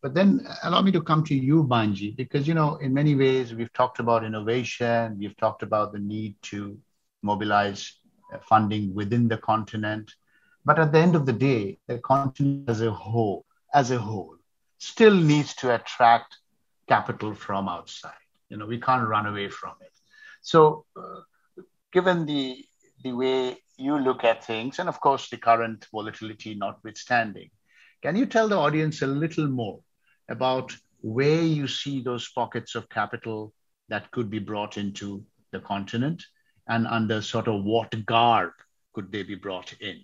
Speaker 12: But then allow me to come to you, Banji, because, in many ways, we've talked about innovation, we've talked about the need to mobilize funding within the continent. But at the end of the day, the continent as a whole, still needs to attract capital from outside. We can't run away from it. So given the way you look at things, and of course, the current volatility notwithstanding, can you tell the audience a little more about where you see those pockets of capital that could be brought into the continent, and under sort of what garb could they be brought in?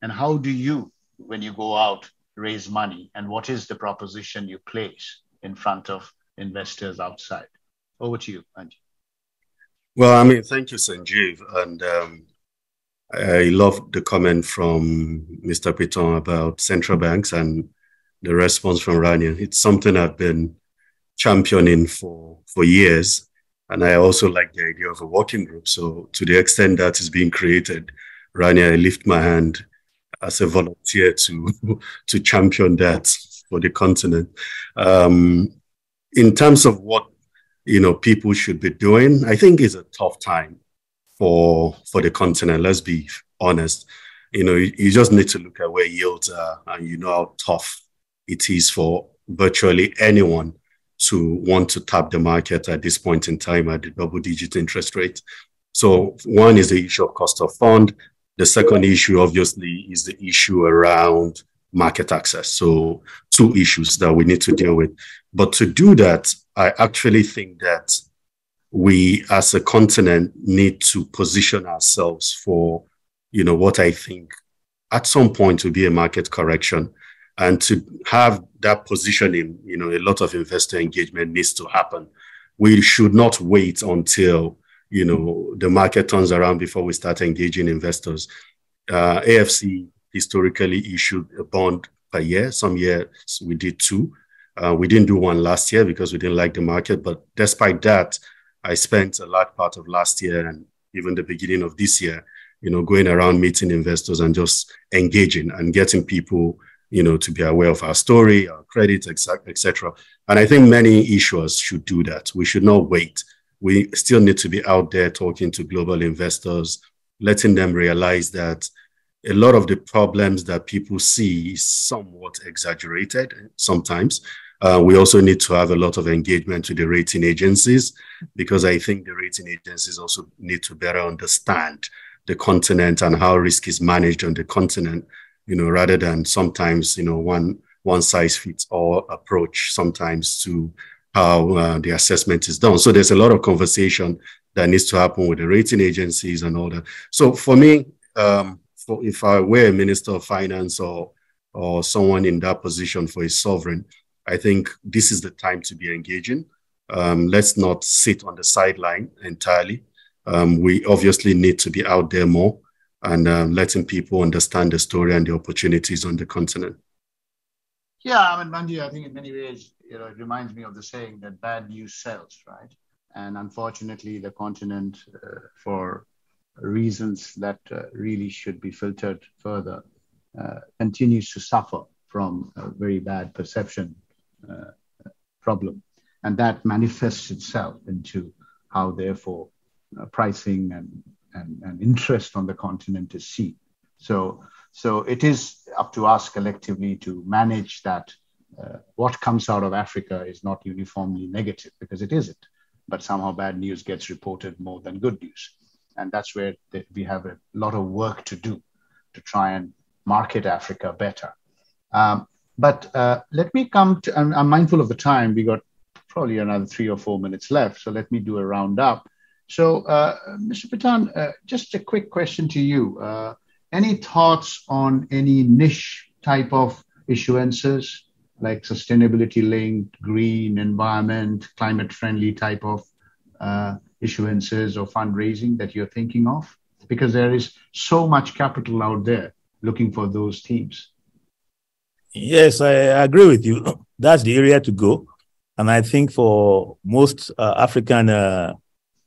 Speaker 12: And how do you, when you go out, raise money, and what is the proposition you place in front of investors outside? Over to you, Anji.
Speaker 15: Well, thank you, Sanjeev. And I love the comment from Mr. Piton about central banks and the response from Rania. It's something I've been championing for years. And I also like the idea of a working group. So to the extent that is being created, Rania, I lift my hand as a volunteer to champion that for the continent. In terms of what people should be doing, I think it's a tough time for the continent. Let's be honest. You just need to look at where yields are, and how tough it is for virtually anyone to want to tap the market at this point in time at the double-digit interest rate. So one is the issue of cost of fund. The second issue, obviously, is the issue around market access. So two issues that we need to deal with. But to do that, I actually think that we as a continent need to position ourselves for, what I think at some point will be a market correction. And to have that positioning, a lot of investor engagement needs to happen. We should not wait until, the market turns around before we start engaging investors. AFC historically issued a bond per year. Some years we did two. We didn't do one last year because we didn't like the market. But despite that, I spent a large part of last year and even the beginning of this year, going around meeting investors and just engaging and getting people, to be aware of our story, our credit, etc. And I think many issuers should do that. We should not wait. We still need to be out there talking to global investors, letting them realize that a lot of the problems that people see is somewhat exaggerated sometimes. We also need to have a lot of engagement with the rating agencies, because I think the rating agencies also need to better understand the continent and how risk is managed on the continent, rather than sometimes, one size fits all approach sometimes to how the assessment is done. So there's a lot of conversation that needs to happen with the rating agencies and all that. So for me, if I were a Minister of Finance or someone in that position for a sovereign, I think this is the time to be engaging. Let's not sit on the sideline entirely. We obviously need to be out there more and letting people understand the story and the opportunities on the continent.
Speaker 12: Yeah, I mean, Manji, I think in many ways, it reminds me of the saying that bad news sells, right? And unfortunately, the continent, for reasons that really should be filtered further, continues to suffer from a very bad perception problem. And that manifests itself into how, therefore, pricing and interest on the continent is seen. So it is up to us collectively to manage that. What comes out of Africa is not uniformly negative, because it isn't. But somehow bad news gets reported more than good news. And that's where we have a lot of work to do to try and market Africa better. But let me come to, I'm mindful of the time. We got probably another 3 or 4 minutes left. So let me do a roundup. So Mr. Patan, just a quick question to you. Any thoughts on any niche type of issuances, like sustainability-linked, green, environment, climate-friendly type of issuances or fundraising that you're thinking of? Because there is so much capital out there looking for those themes.
Speaker 13: Yes, I agree with you. That's the area to go. And I think for most African,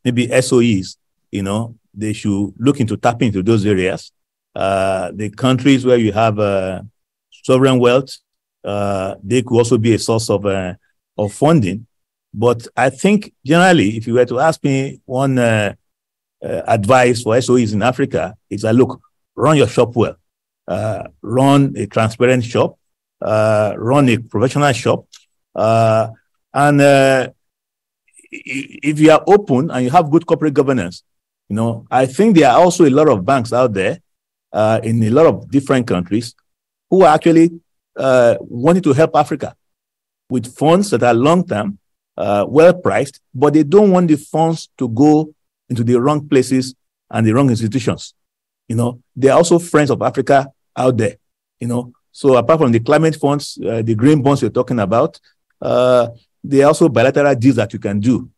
Speaker 13: maybe SOEs, they should look into tapping into those areas. The countries where you have sovereign wealth, they could also be a source of funding. But I think generally, if you were to ask me one advice for SOEs in Africa, is that, look, run your shop well. Run a transparent shop, run a professional shop. And if you are open and you have good corporate governance, I think there are also a lot of banks out there in a lot of different countries who are actually wanting to help Africa with funds that are long-term, well-priced, but they don't want the funds to go into the wrong places and the wrong institutions. There are also friends of Africa out there, So apart from the climate funds, the green bonds you're talking about, there are also bilateral deals that you can do,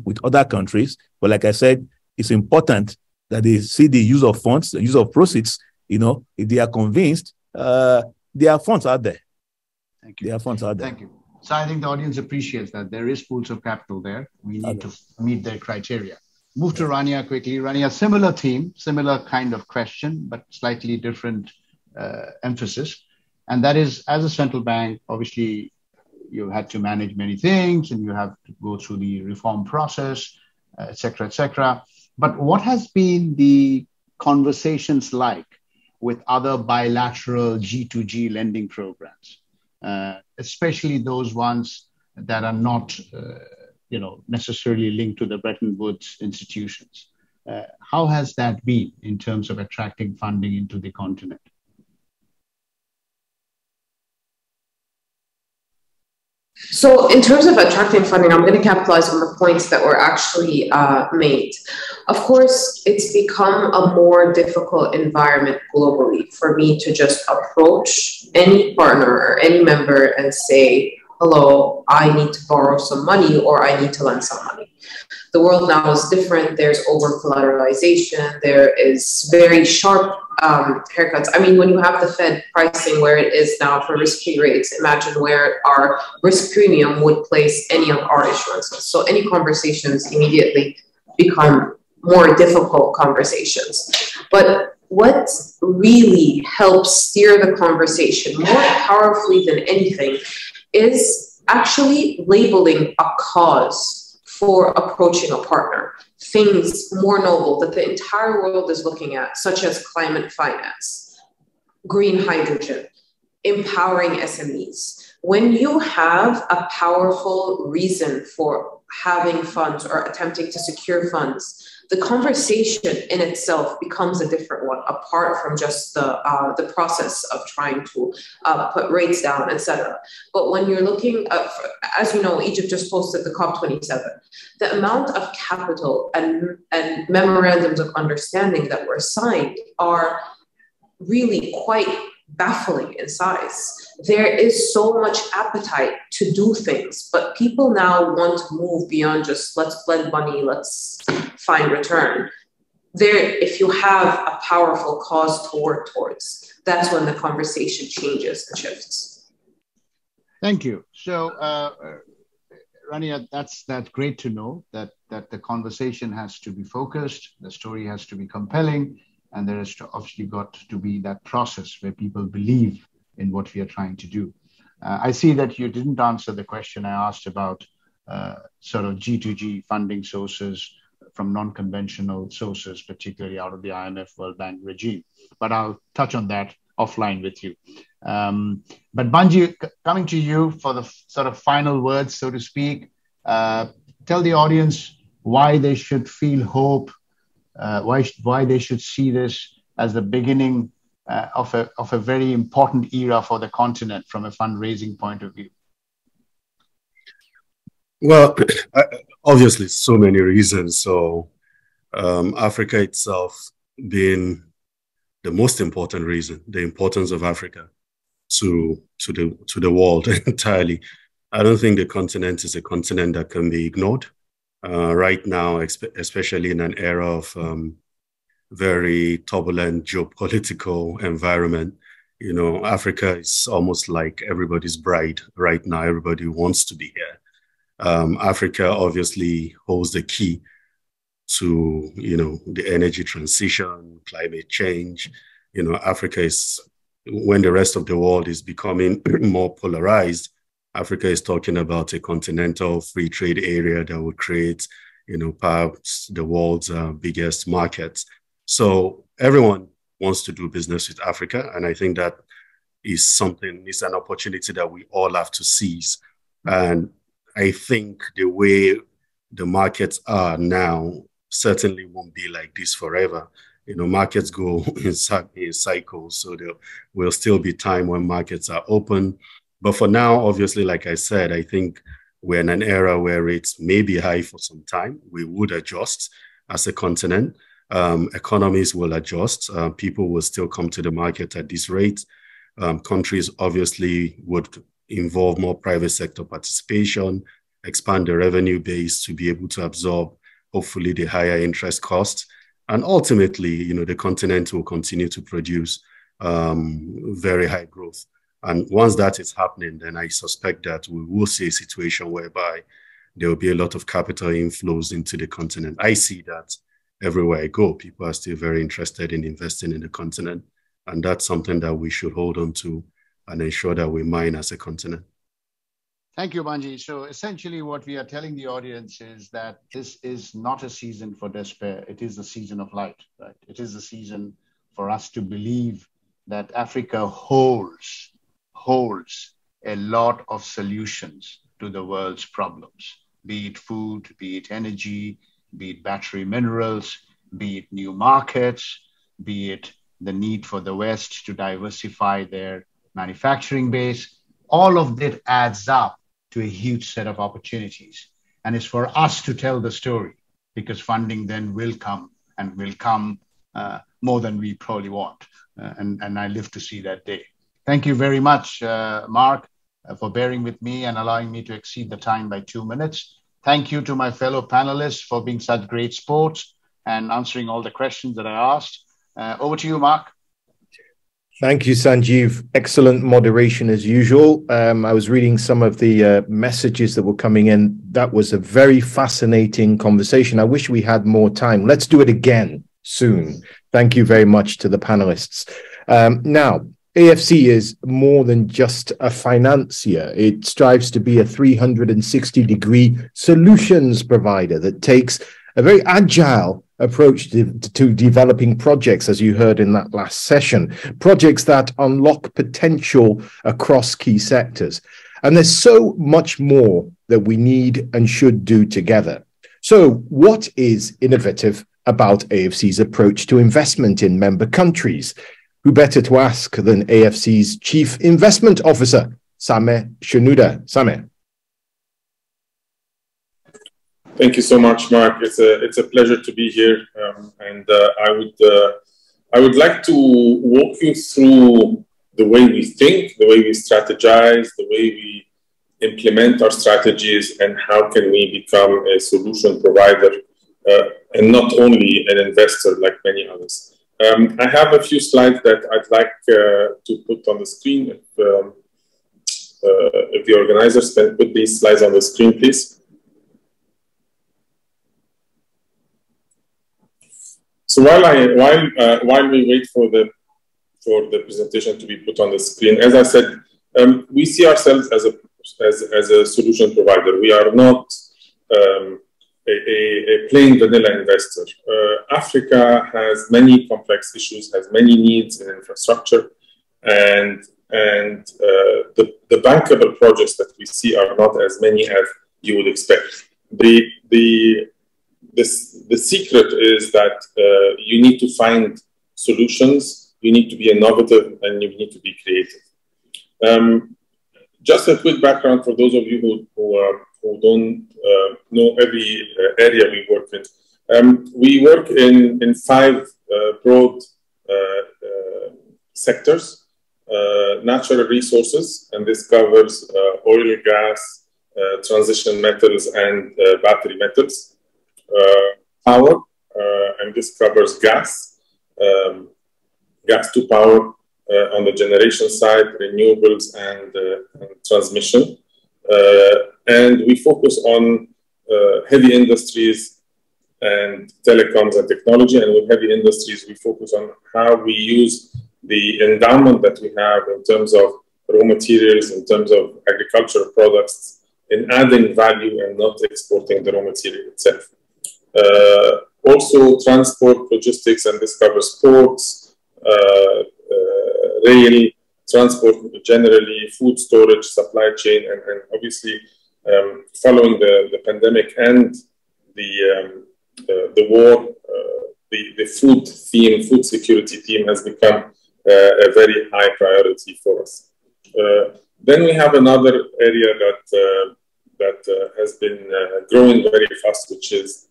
Speaker 13: with other countries. But like I said, it's important that they see the use of funds, the use of proceeds, if they are convinced, there are funds out there.
Speaker 12: Thank you.
Speaker 13: There are funds out there.
Speaker 12: Thank you. So I think the audience appreciates that there is pools of capital there. We need to meet their criteria. Move to Rania quickly. Rania, similar theme, similar kind of question, but slightly different emphasis. And that is, as a central bank, obviously, you had to manage many things and you have to go through the reform process, et cetera, et cetera. But what has been the conversations like with other bilateral G2G lending programs, especially those ones that are not, necessarily linked to the Bretton Woods institutions? How has that been in terms of attracting funding into the continent?
Speaker 14: So in terms of attracting funding, I'm going to capitalize on the points that were actually made. Of course, it's become a more difficult environment globally for me to just approach any partner or any member and say, hello, I need to borrow some money or I need to lend some money. The world now is different. There's over-collateralization. There is very sharp haircuts. I mean, when you have the Fed pricing where it is now for risk-free rates, imagine where our risk premium would place any of our issuances. So any conversations immediately become more difficult conversations. But what really helps steer the conversation more powerfully than anything is actually labeling a cause for approaching a partner, things more noble that the entire world is looking at, such as climate finance, green hydrogen, empowering SMEs, When you have a powerful reason for having funds or attempting to secure funds, the conversation in itself becomes a different one, apart from just the process of trying to put rates down, etc. But when you're looking at, as you know, Egypt just posted the COP27. The amount of capital and memorandums of understanding that were signed are really quite baffling in size. There is so much appetite to do things, but people now want to move beyond just let's lend money, let's find return. If you have a powerful cause to work towards, that's when the conversation changes and shifts.
Speaker 12: Thank you. So, Rania, that's great to know that the conversation has to be focused, the story has to be compelling, and there has to obviously got to be that process where people believe in what we are trying to do. I see that you didn't answer the question I asked about sort of G2G funding sources from non-conventional sources, particularly out of the IMF World Bank regime. But I'll touch on that offline with you. But Banji, coming to you for the sort of final words, so to speak, tell the audience why they should feel hope, why they should see this as the beginning of a very important era for the continent from a fundraising point of view.
Speaker 15: Well, obviously, so many reasons. So Africa itself being the most important reason, the importance of Africa to the world entirely. I don't think the continent is a continent that can be ignored right now, especially in an era of very turbulent geopolitical environment. You know, Africa is almost like everybody's bride right now. Everybody wants to be here. Africa obviously holds the key to, you know, the energy transition, climate change. You know, Africa is, when the rest of the world is becoming more polarized, Africa is talking about a continental free trade area that would create, you know, perhaps the world's biggest markets. So everyone wants to do business with Africa. And I think that is something, it's an opportunity that we all have to seize. And I think the way the markets are now certainly won't be like this forever. You know, markets go in cycles, so there will still be time when markets are open. But for now, obviously, like I said, I think we're in an era where rates may be high for some time. We would adjust as a continent. Economies will adjust. People will still come to the market at this rate. Countries obviously would involve more private sector participation, expand the revenue base to be able to absorb, hopefully, the higher interest costs. And ultimately, you know, the continent will continue to produce very high growth. And once that is happening, then I suspect that we will see a situation whereby there will be a lot of capital inflows into the continent. I see that everywhere I go. People are still very interested in investing in the continent. And that's something that we should hold on to and ensure that we mine as a continent.
Speaker 12: Thank you, Banji. So essentially what we are telling the audience is that this is not a season for despair. It is a season of light, right? It is a season for us to believe that Africa holds a lot of solutions to the world's problems, be it food, be it energy, be it battery minerals, be it new markets, be it the need for the West to diversify their manufacturing base. All of that adds up to a huge set of opportunities. And it's for us to tell the story, because funding then will come, and will come more than we probably want. And I live to see that day. Thank you very much, Mark, for bearing with me and allowing me to exceed the time by 2 minutes. Thank you to my fellow panelists for being such great sports and answering all the questions that I asked. Over to you, Mark.
Speaker 1: Thank you, Sanjeev. Excellent moderation as usual. I was reading some of the messages that were coming in. That was a very fascinating conversation. I wish we had more time. Let's do it again soon. Thank you very much to the panelists. Now, AFC is more than just a financier. It strives to be a 360-degree solutions provider that takes a very agile approach to developing projects, as you heard in that last session, projects that unlock potential across key sectors. And there's so much more that we need and should do together. So what is innovative about AFC's approach to investment in member countries? Who better to ask than AFC's Chief Investment Officer, Sameh Shenouda. Sameh.
Speaker 16: Thank you so much, Mark. It's a pleasure to be here, I would like to walk you through the way we think, the way we strategize, the way we implement our strategies, and how can we become a solution provider and not only an investor like many others. I have a few slides that I'd like to put on the screen. If the organizers can put these slides on the screen, please. So while we wait for the presentation to be put on the screen, as I said, we see ourselves as a solution provider. We are not a plain vanilla investor. Africa has many complex issues, has many needs in infrastructure, and the bankable projects that we see are not as many as you would expect. The secret is that you need to find solutions, you need to be innovative, and you need to be creative. Just a quick background for those of you who don't know every area we work in. We work in 5 broad sectors. Natural resources, and this covers oil, gas, transition metals, and battery metals. Power, and this covers gas, gas to power on the generation side, renewables, and transmission. And we focus on heavy industries and telecoms and technology. And with heavy industries, we focus on how we use the endowment that we have in terms of raw materials, in terms of agricultural products, in adding value and not exporting the raw material itself. Also transport, logistics, and this covers ports, rail, transport generally, food storage, supply chain, and obviously following the pandemic and the war, the food theme, food security theme has become a very high priority for us. Then we have another area that has been growing very fast, which is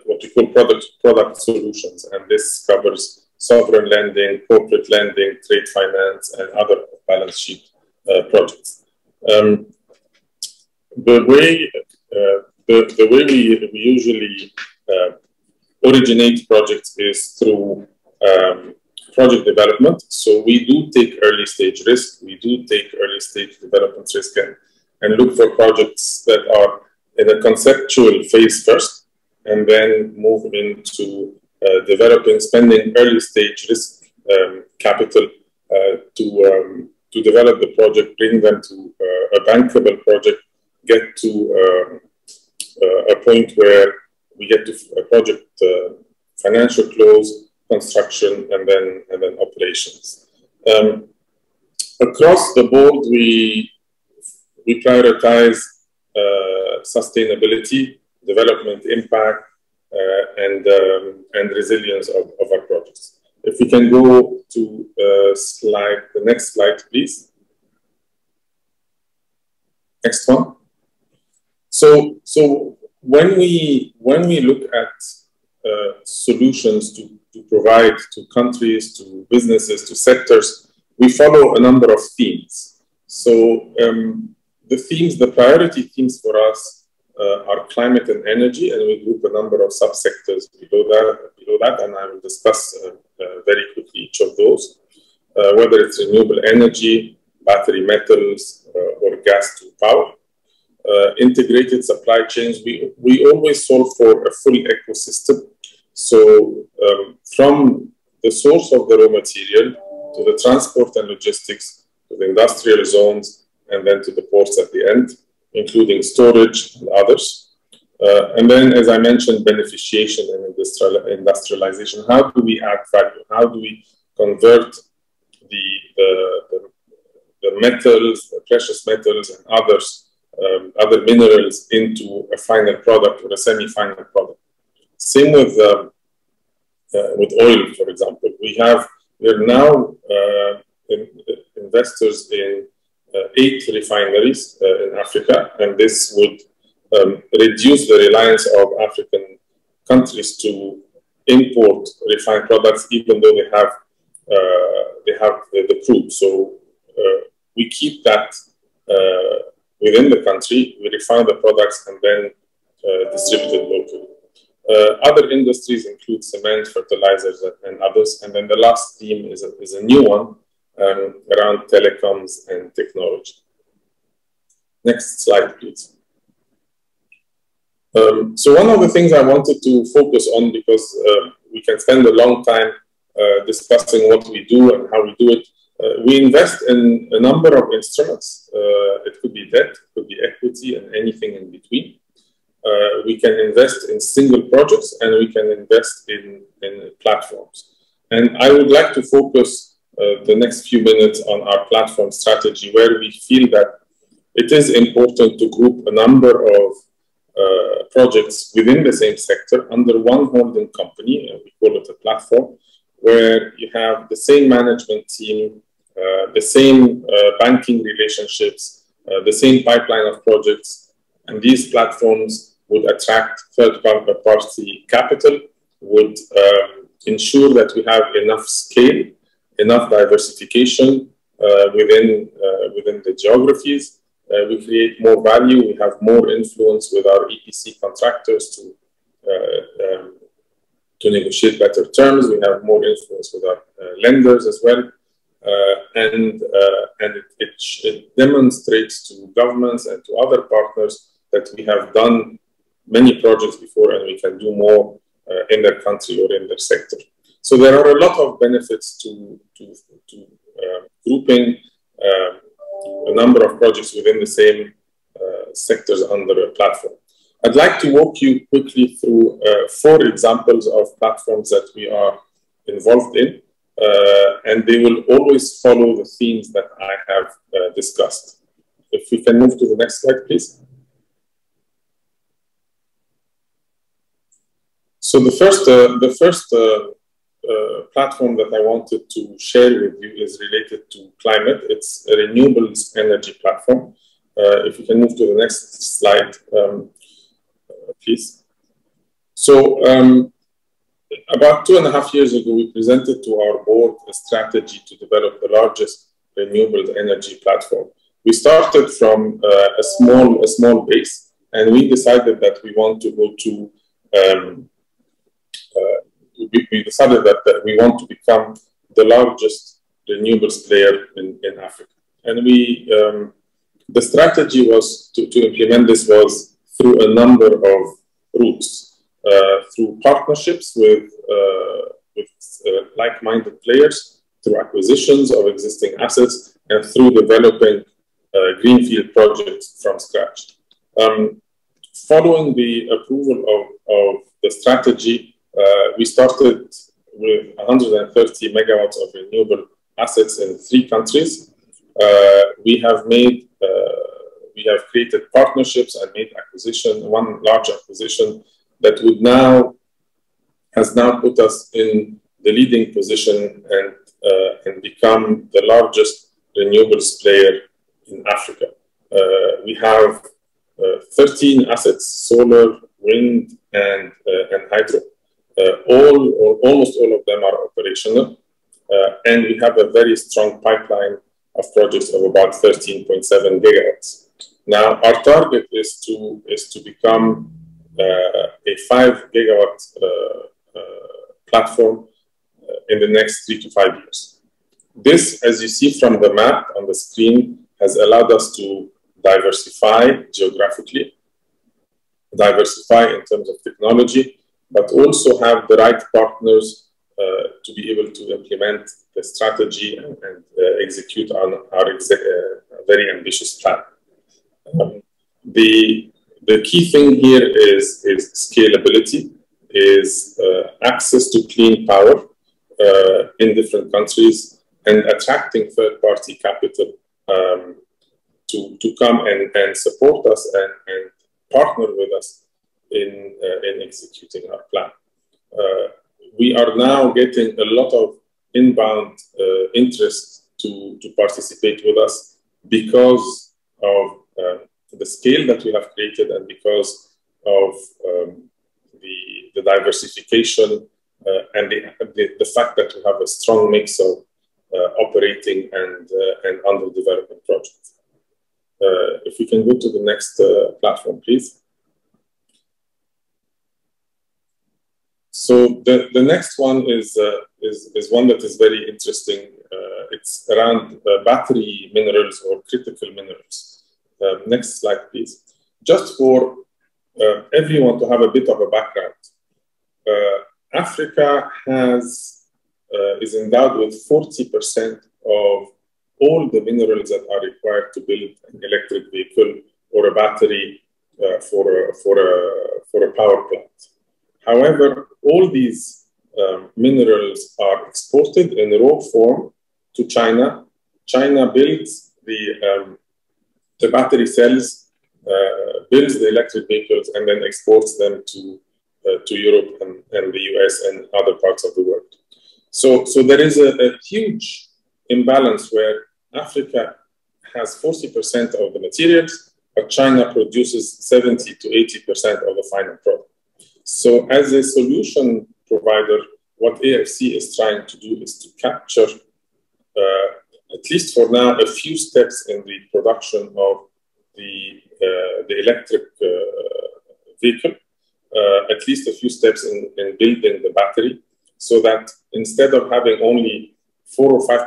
Speaker 16: what we call product solutions, and this covers sovereign lending, corporate lending, trade finance, and other balance sheet projects. The way we usually originate projects is through project development. So we do take early stage risk, we do take early stage development risk, and look for projects that are in a conceptual phase first, and then move into developing, spending early stage risk capital to develop the project, bring them to a bankable project, get to a point where we get to a project financial close, construction, and then operations. Across the board, we prioritize sustainability, development impact, and resilience of our projects. If we can go to the next slide, please. Next one. So when we look at solutions to provide to countries, to businesses, to sectors, we follow a number of themes. So the priority themes for us are climate and energy, and we group a number of subsectors below that, and I will discuss very quickly each of those, whether it's renewable energy, battery metals, or gas to power. Integrated supply chains, we always solve for a full ecosystem. So from the source of the raw material to the transport and logistics, to the industrial zones, and then to the ports at the end, including storage and others. And then, as I mentioned, beneficiation and industrialization. How do we add value? How do we convert the metals, the precious metals, and other minerals into a final product or a semi-final product. Same with oil, for example. We are now investors in 8 refineries in Africa, and this would reduce the reliance of African countries to import refined products, even though they have the crude. So we keep that within the country. We refine the products and then distribute it locally. Other industries include cement, fertilizers, and others. And then the last theme is a new one around telecoms and technology. Next slide, please. So one of the things I wanted to focus on, because we can spend a long time discussing what we do and how we do it. We invest in a number of instruments. It could be debt, it could be equity, and anything in between. We can invest in single projects, and we can invest in platforms. And I would like to focus the next few minutes on our platform strategy, where we feel that it is important to group a number of projects within the same sector under one holding company, and we call it a platform, where you have the same management team, the same banking relationships, the same pipeline of projects, and these platforms would attract third-party capital, would ensure that we have enough scale, enough diversification within the geographies. We create more value. We have more influence with our EPC contractors to negotiate better terms. We have more influence with our lenders as well. And it demonstrates to governments and to other partners that we have done many projects before and we can do more in their country or in their sector. So there are a lot of benefits to grouping a number of projects within the same sectors under a platform. I'd like to walk you quickly through 4 examples of platforms that we are involved in, and they will always follow the themes that I have discussed. If we can move to the next slide, please. So the first platform that I wanted to share with you is related to climate. It's a renewables energy platform. If you can move to the next slide, please. So about 2.5 years ago, we presented to our board a strategy to develop the largest renewable energy platform. We started from a small base, and we decided that we want to go to we decided that we want to become the largest renewables player in Africa. And the strategy was to implement this was through a number of routes, through partnerships with like-minded players, through acquisitions of existing assets, and through developing greenfield projects from scratch. Following the approval of the strategy, we started with 130 megawatts of renewable assets in 3 countries. We have created partnerships and made one large acquisition that has now put us in the leading position and become the largest renewables player in Africa. We have 13 assets: solar, wind, and hydro. Almost all of them are operational, and we have a very strong pipeline of projects of about 13.7 gigawatts. Now, our target is to become a 5 gigawatt platform in the next 3 to 5 years. This, as you see from the map on the screen, has allowed us to diversify geographically, diversify in terms of technology, but also have the right partners to be able to implement the strategy and execute on our very ambitious plan. The key thing here is scalability, is access to clean power in different countries, and attracting third-party capital to come and support us and partner with us in executing our plan. We are now getting a lot of inbound interest to participate with us because of the scale that we have created and because of the diversification and the fact that we have a strong mix of operating and under development projects. If we can go to the next platform, please. So the next one is one that is very interesting. It's around battery minerals or critical minerals. Next slide, please. Just for everyone to have a bit of a background, Africa is endowed with 40% of all the minerals that are required to build an electric vehicle or a battery for a power plant. However, all these minerals are exported in raw form to China. China builds the battery cells, builds the electric vehicles, and then exports them to Europe and the US and other parts of the world. So there is a huge imbalance where Africa has 40% of the materials, but China produces 70 to 80% of the final product. So as a solution provider, what AFC is trying to do is to capture, at least for now, a few steps in the production of the electric vehicle, at least a few steps in building the battery, so that instead of having only 4 or 5%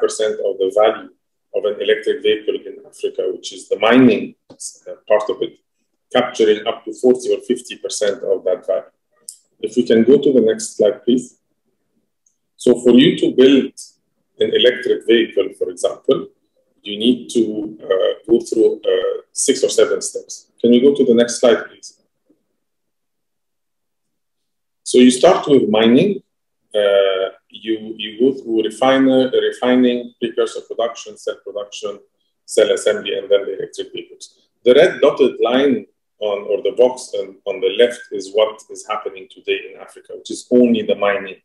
Speaker 16: of the value of an electric vehicle in Africa, which is the mining part of it, capturing up to 40 or 50% of that value. If we can go to the next slide, please. So for you to build an electric vehicle, for example, you need to go through 6 or 7 steps. Can you go to the next slide, please? So you start with mining. You go through refining, precursor production, cell assembly, and then the electric vehicles. The red dotted line or the box on the left is what is happening today in Africa, which is only the mining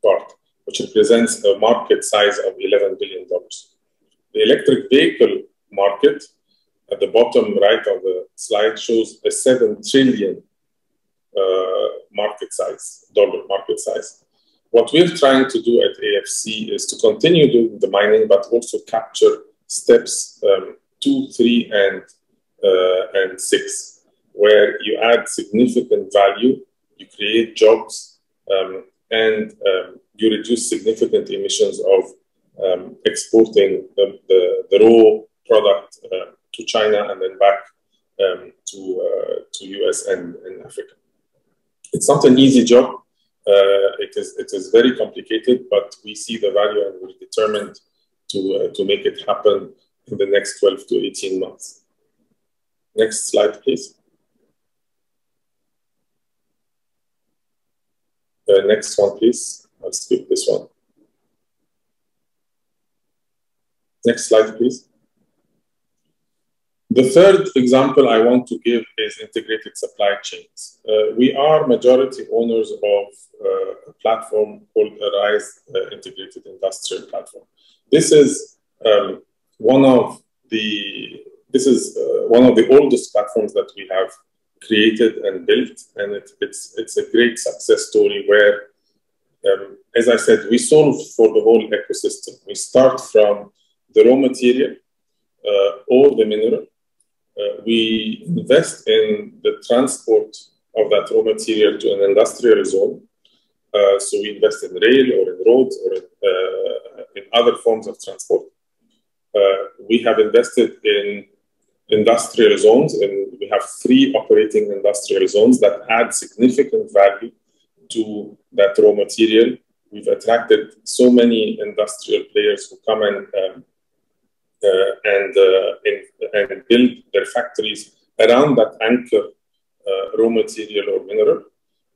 Speaker 16: part, which represents a market size of $11 billion. The electric vehicle market at the bottom right of the slide shows a $7 trillion dollar market size. What we're trying to do at AFC is to continue doing the mining, but also capture steps 2, 3, and 6. Where you add significant value, you create jobs, and you reduce significant emissions of exporting the raw product to China and then back to US and Africa. It's not an easy job. It is very complicated, but we see the value and we're determined to make it happen in the next 12 to 18 months. Next slide, please. Next one, please. I'll skip this one. Next slide, please. The third example I want to give is integrated supply chains. We are majority owners of a platform called Arise Integrated Industrial Platform. This is one of the oldest platforms that we have created and built, and it's a great success story where, as I said, we solve for the whole ecosystem. We start from the raw material or the mineral. We invest in the transport of that raw material to an industrial zone. So we invest in rail or in roads or in other forms of transport. We have invested in industrial zones, and we have 3 operating industrial zones that add significant value to that raw material. We've attracted so many industrial players who come and build their factories around that anchor raw material or mineral.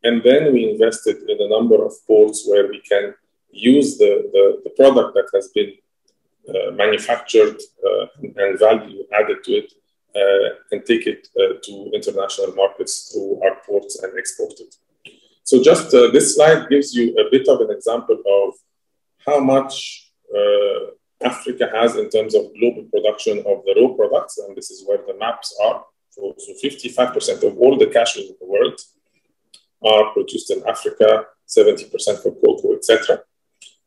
Speaker 16: And then we invested in a number of ports where we can use the product that has been manufactured and value added to it, and take it to international markets through our ports and export it. So just this slide gives you a bit of an example of how much Africa has in terms of global production of the raw products, and this is where the maps are. So 55% of all the cashews in the world are produced in Africa, 70% for cocoa, etc.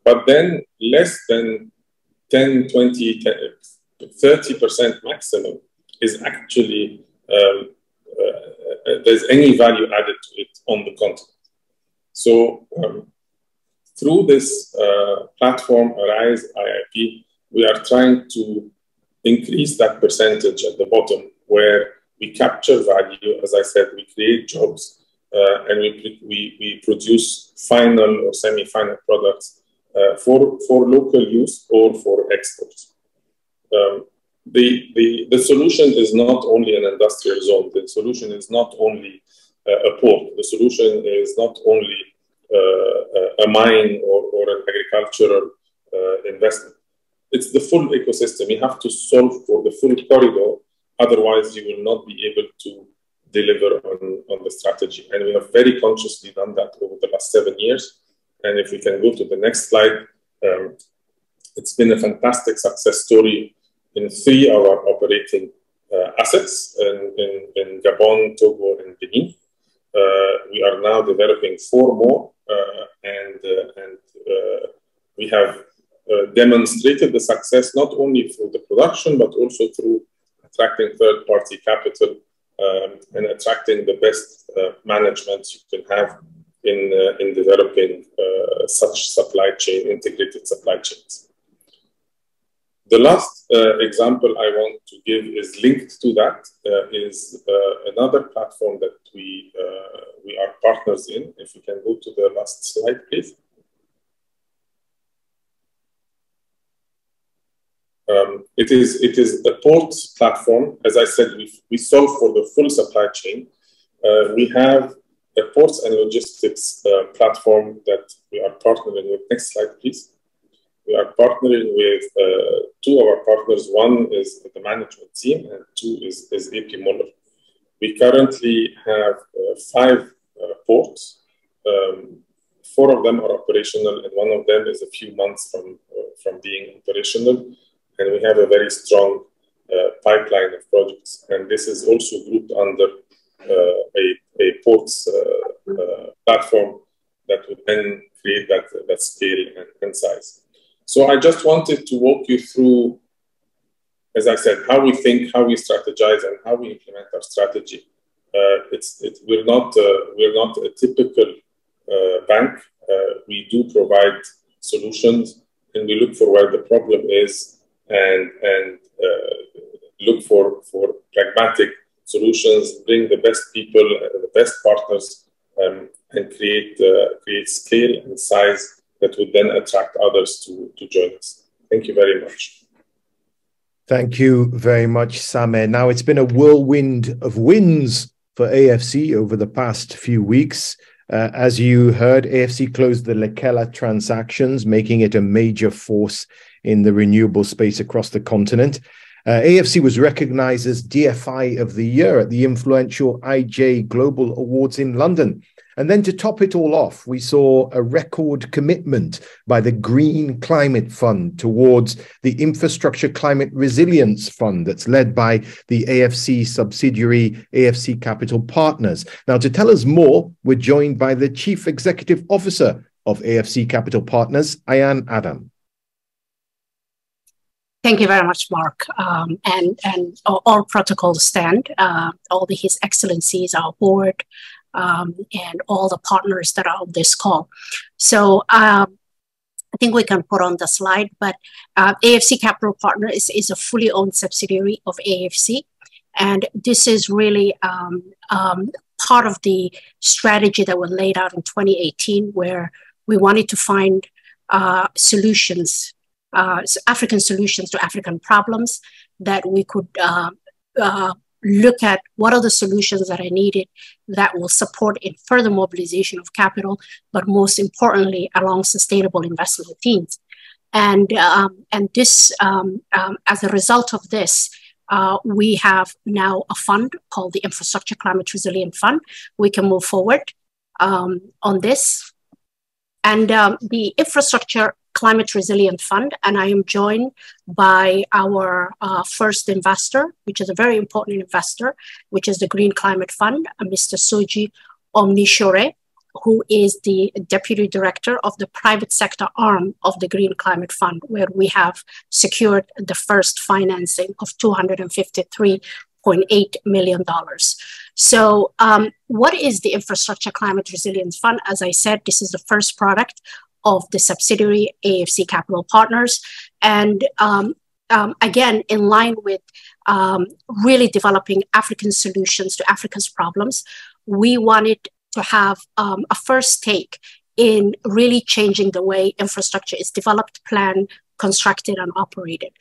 Speaker 16: But then less than 10, 20, 30% maximum is actually, there's any value added to it on the continent. So through this platform, Arise IIP, we are trying to increase that percentage at the bottom where we capture value. As I said, we create jobs and we produce final or semi-final products for local use or for exports. The solution is not only an industrial zone. The solution is not only a port. The solution is not only a mine or an agricultural investment. It's the full ecosystem. You have to solve for the full corridor. Otherwise, you will not be able to deliver on the strategy. And we have very consciously done that over the last 7 years. And if we can go to the next slide, it's been a fantastic success story in 3 of our operating assets in Gabon, Togo, and Benin. We are now developing 4 more, and we have demonstrated the success not only through the production, but also through attracting third-party capital and attracting the best management you can have in developing such supply chain, integrated supply chains. The last example I want to give is linked to that, is another platform that we are partners in. If you can go to the last slide, please. It is a port platform. As I said, we solve for the full supply chain. We have a ports and logistics platform that we are partnering with. Next slide, please. We are partnering with 2 of our partners. One is the management team, and 2 is AP Moller. We currently have 5 ports. 4 of them are operational, and 1 of them is a few months from being operational. And we have a very strong pipeline of projects. And this is also grouped under a ports platform that would then create that scale and size. So I just wanted to walk you through, as I said, how we think, how we strategize, and how we implement our strategy. We're not a typical bank. We do provide solutions, and we look for where the problem is, and look for pragmatic solutions, bring the best people, the best partners, and create scale and size that would then attract others to join us. Thank you very much.
Speaker 1: Thank you very much, Sameh. Now, it's been a whirlwind of wins for AFC over the past few weeks. As you heard, AFC closed the Lekela transactions, making it a major force in the renewable space across the continent. AFC was recognized as DFI of the Year at the influential IJ Global Awards in London. And then to top it all off, we saw a record commitment by the Green Climate Fund towards the Infrastructure Climate Resilience Fund that's led by the AFC subsidiary AFC Capital Partners. Now, to tell us more, we're joined by the Chief Executive Officer of AFC Capital Partners, Ayan Adam.
Speaker 17: Thank you very much, Mark. And all protocols stand, all His Excellencies, our board, and all the partners that are on this call. So I think we can put on the slide, but AFC Capital Partner is a fully owned subsidiary of AFC. And this is really part of the strategy that was laid out in 2018, where we wanted to find solutions, African solutions to African problems, that we could look at what are the solutions that are needed that will support in further mobilization of capital, but most importantly, along sustainable investment themes. And this, as a result of this, we have now a fund called the Infrastructure Climate Resilient Fund. We can move forward on this. And the Infrastructure Climate Resilient Fund, and I am joined by our first investor, which is a very important investor, which is the Green Climate Fund, Mr. Soji Omnishore, who is the Deputy Director of the private sector arm of the Green Climate Fund, where we have secured the first financing of $253.8 million. So what is the Infrastructure Climate Resilience Fund? As I said, this is the first product of the subsidiary AFC Capital Partners. And again, in line with really developing African solutions to Africa's problems, we wanted to have a first take in really changing the way infrastructure is developed, planned, constructed, and operated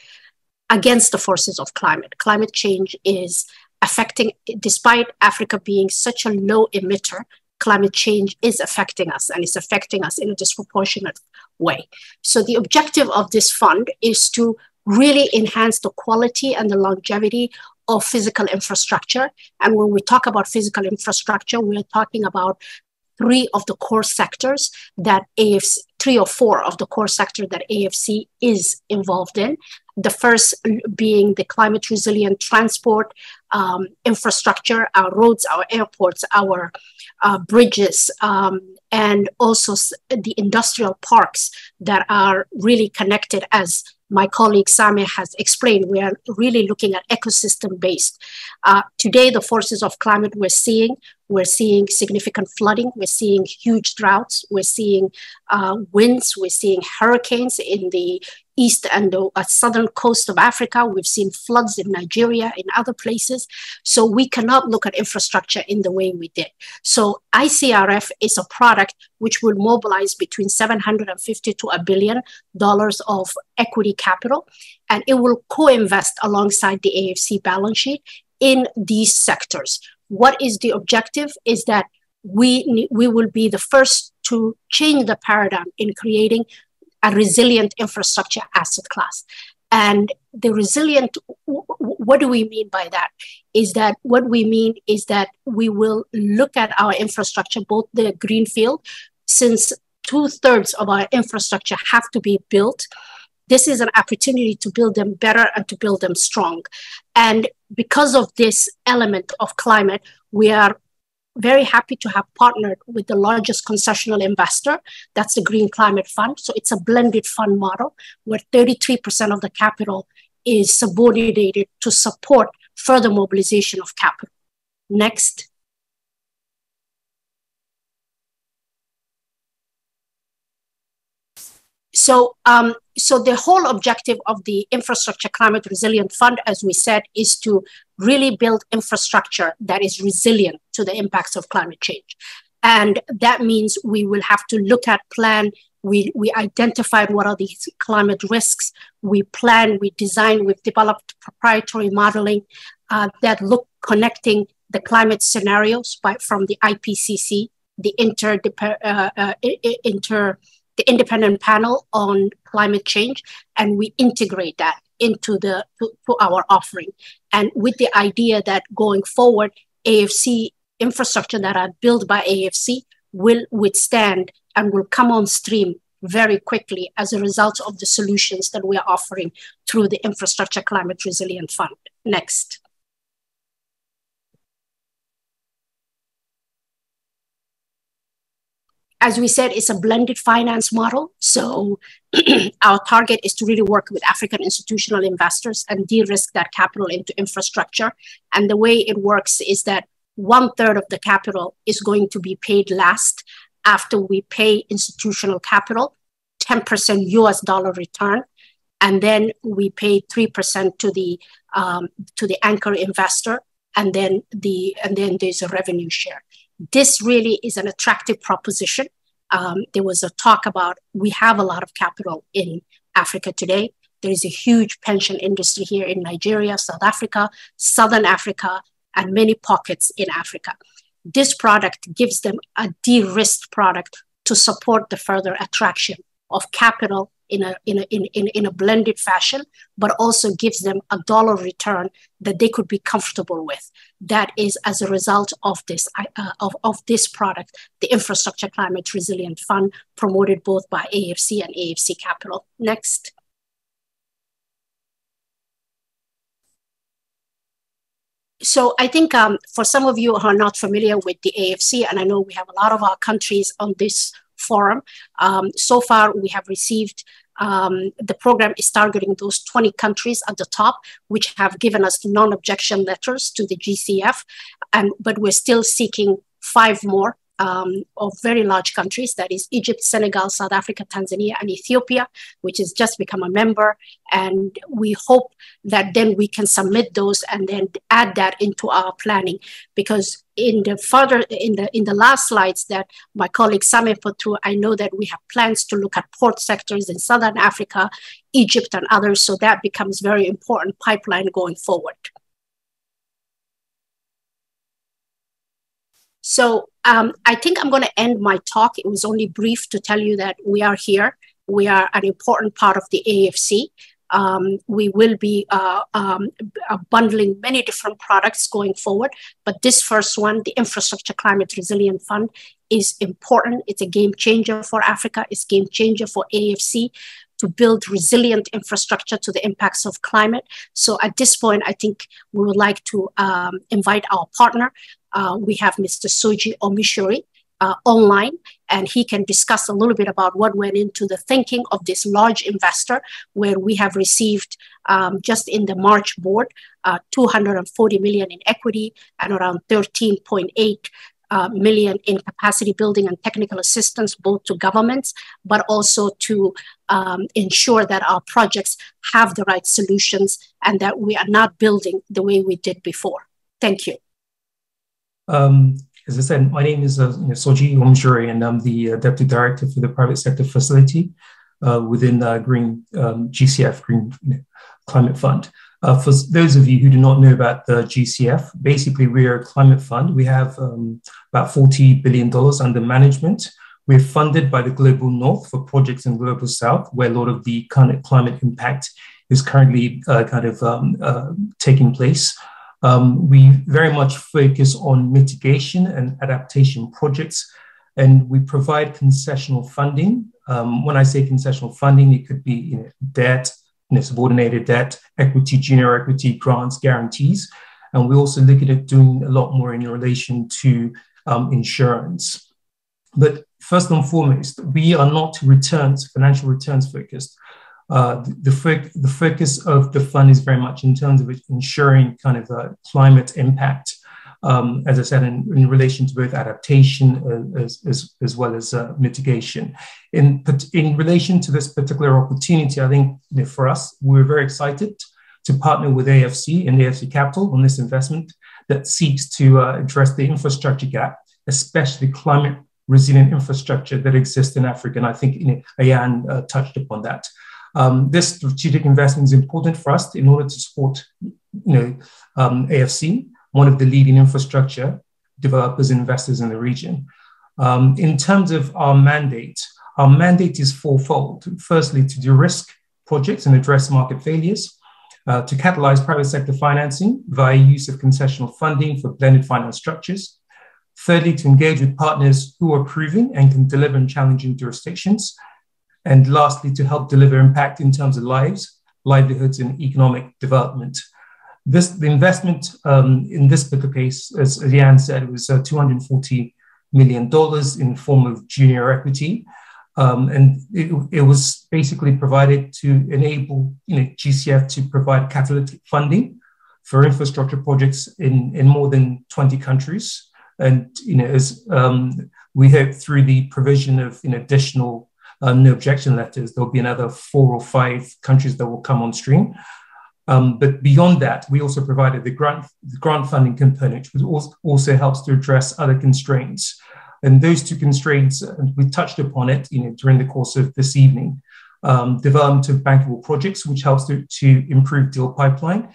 Speaker 17: against the forces of climate. Climate change is affecting, despite Africa being such a low emitter, climate change is affecting us, and it's affecting us in a disproportionate way. So the objective of this fund is to really enhance the quality and the longevity of physical infrastructure. And when we talk about physical infrastructure, we're talking about three or four of the core sectors that AFC is involved in. The first being the climate resilient transport infrastructure, our roads, our airports, our bridges, and also the industrial parks that are really connected. As my colleague Same has explained, we are really looking at ecosystem-based. Today, the forces of climate we're seeing significant flooding, we're seeing huge droughts, we're seeing winds, we're seeing hurricanes in the east and the southern coast of Africa. We've seen floods in Nigeria, in other places. So we cannot look at infrastructure in the way we did. So ICRF is a product which will mobilize between $750 to $1 billion of equity capital, and it will co-invest alongside the AFC balance sheet in these sectors. What is the objective is that we will be the first to change the paradigm in creating a resilient infrastructure asset class. And the resilient, what do we mean by that? What we mean is that we will look at our infrastructure, both the greenfield, since 2/3 of our infrastructure have to be built. This is an opportunity to build them better and to build them strong. And because of this element of climate, we are very happy to have partnered with the largest concessional investor. That's the Green Climate Fund. So it's a blended fund model where 33% of the capital is subordinated to support further mobilization of capital. Next. So the whole objective of the Infrastructure Climate Resilient Fund, as we said, is to really build infrastructure that is resilient to the impacts of climate change. And that means we will have to look at, plan, we identified what are these climate risks, we plan, we design, we've developed proprietary modeling that look connecting the climate scenarios from the IPCC, the Independent Panel on Climate Change, and we integrate that into to our offering. And with the idea that going forward, AFC infrastructure that are built by AFC will withstand and will come on stream very quickly as a result of the solutions that we are offering through the Infrastructure Climate Resilient Fund. Next. As we said, it's a blended finance model. So our target is to really work with African institutional investors and de-risk that capital into infrastructure. And the way it works is that 1/3 of the capital is going to be paid last after we pay institutional capital, 10% US dollar return. And then we pay 3% to the anchor investor. And then there's a revenue share. This really is an attractive proposition. There was a talk about, we have a lot of capital in Africa today. There is a huge pension industry here in Nigeria, South Africa, Southern Africa, and many pockets in Africa. This product gives them a de-risked product to support the further attraction of capital in a blended fashion, but also gives them a dollar return that they could be comfortable with. That is as a result of this product, the Infrastructure Climate Resilient Fund, promoted both by AFC and AFC Capital. Next. So I think for some of you who are not familiar with the AFC, and I know we have a lot of our countries on this forum, so far we have received, the program is targeting those 20 countries at the top, which have given us non-objection letters to the GCF, but we're still seeking 5 more of very large countries, that is Egypt, Senegal, South Africa, Tanzania, and Ethiopia, which has just become a member. And we hope that then we can submit those and then add that into our planning, because in the last slides that my colleague Same put through, I know that we have plans to look at port sectors in Southern Africa, Egypt, and others. So that becomes very important pipeline going forward. So I think I'm going to end my talk. It was only brief to tell you that we are here. We are an important part of the AFC. We will be bundling many different products going forward. But this first one, the Infrastructure Climate Resilient Fund, is important. It's a game changer for Africa. It's a game changer for AFC to build resilient infrastructure to the impacts of climate. So at this point, I think we would like to invite our partner. We have Mr. Soji Omishori online, and he can discuss a little bit about what went into the thinking of this large investor, where we have received just in the March board, 240 million in equity and around 13.8 million in capacity building and technical assistance, both to governments, but also to ensure that our projects have the right solutions and that we are not building the way we did before. Thank you.
Speaker 18: As I said, my name is Soji Omishori, and I'm the Deputy Director for the Private Sector Facility within Green GCF, Green Climate Fund. For those of you who do not know about the GCF, basically we're a climate fund. We have about $40 billion under management. We're funded by the Global North for projects in Global South, where a lot of the kind of climate impact is currently taking place. We very much focus on mitigation and adaptation projects, and we provide concessional funding. When I say concessional funding, it could be debt, subordinated debt, equity, junior equity, grants, guarantees. And we also look at doing a lot more in relation to insurance. But first and foremost, we are not financial returns focused. The focus of the fund is very much in terms of ensuring kind of a climate impact, as I said, in relation to both adaptation as well as mitigation. In relation to this particular opportunity, I think for us, we're very excited to partner with AFC and AFC Capital on this investment that seeks to address the infrastructure gap, especially climate resilient infrastructure that exists in Africa. And I think Ayan touched upon that. This strategic investment is important for us in order to support AFC, one of the leading infrastructure developers and investors in the region. In terms of our mandate is fourfold. Firstly, to de-risk projects and address market failures, to catalyze private sector financing via use of concessional funding for blended finance structures. Thirdly, to engage with partners who are proving and can deliver in challenging jurisdictions. And lastly, to help deliver impact in terms of lives, livelihoods, and economic development. The investment in this particular case, as Jan said, was $240 million in the form of junior equity. And it was basically provided to enable GCF to provide catalytic funding for infrastructure projects in more than 20 countries. And as we hope through the provision of additional no objection letters, there'll be another 4 or 5 countries that will come on stream. But beyond that, we also provided the grant funding component, which also helps to address other constraints. And those 2 constraints, and we touched upon it during the course of this evening, development of bankable projects, which helps to improve deal pipeline.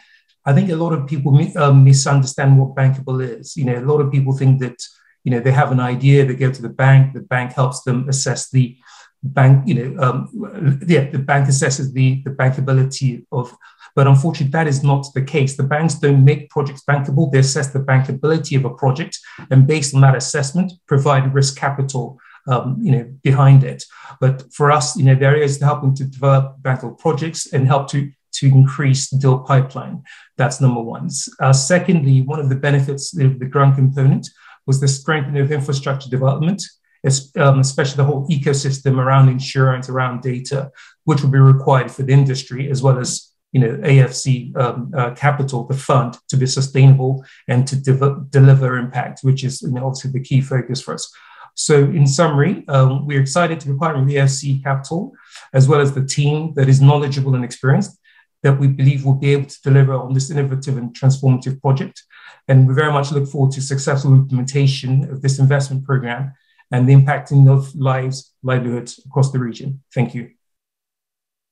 Speaker 18: I think a lot of people misunderstand what bankable is. A lot of people think that they have an idea, they go to the bank helps them assess the bank, the bank assesses the bankability of, but unfortunately that is not the case. The banks don't make projects bankable. They assess the bankability of a project, and based on that assessment, provide risk capital behind it. But for us, the area is helping to develop bankable projects and help to increase the deal pipeline. That's number one. Secondly, one of the benefits of the grant component was the strengthening of infrastructure development, especially the whole ecosystem around insurance, around data, which will be required for the industry, as well as AFC capital, the fund, to be sustainable and to deliver impact, which is obviously the key focus for us. So in summary, we're excited to be partnering with AFC Capital, as well as the team that is knowledgeable and experienced, that we believe will be able to deliver on this innovative and transformative project. And we very much look forward to successful implementation of this investment program and the impacting of livelihoods across the region. Thank you.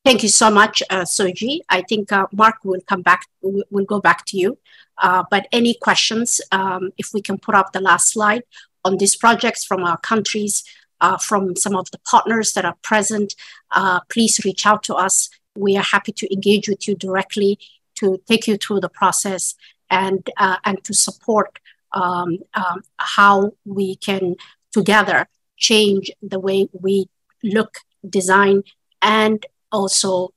Speaker 17: Thank you so much, Soji. I think Mark will come back. We'll go back to you. But any questions, if we can put up the last slide on these projects from our countries, from some of the partners that are present, please reach out to us. We are happy to engage with you directly, to take you through the process and to support how we can together change the way we look, design, and also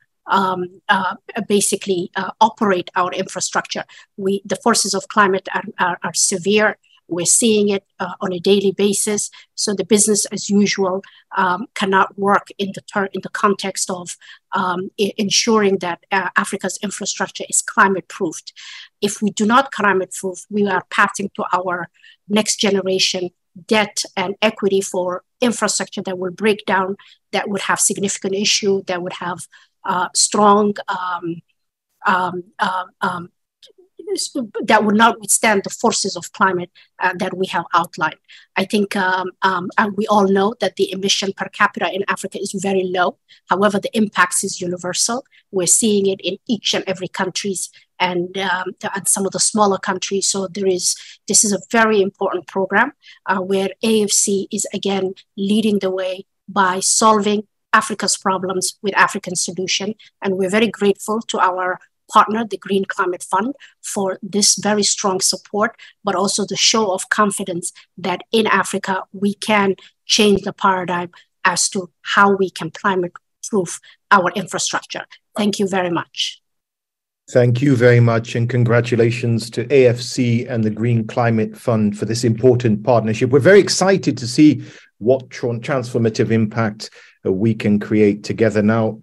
Speaker 17: basically operate our infrastructure. The forces of climate are severe. We're seeing it on a daily basis. So the business as usual cannot work in the context of ensuring that Africa's infrastructure is climate-proofed. If we do not climate-proof, we are passing to our next generation debt and equity for infrastructure that will break down, that would have significant issue, that would have strong that would not withstand the forces of climate that we have outlined. I think we all know that the emission per capita in Africa is very low. However, the impacts is universal. We're seeing it in each and every countries and some of the smaller countries. So this is a very important program where AFC is again leading the way by solving Africa's problems with African solution. And we're very grateful to our partner, the Green Climate Fund, for this very strong support, but also the show of confidence that in Africa, we can change the paradigm as to how we can climate-proof our infrastructure. Thank you very much.
Speaker 1: Thank you very much, and congratulations to AFC and the Green Climate Fund for this important partnership. We're very excited to see what transformative impact we can create together. Now,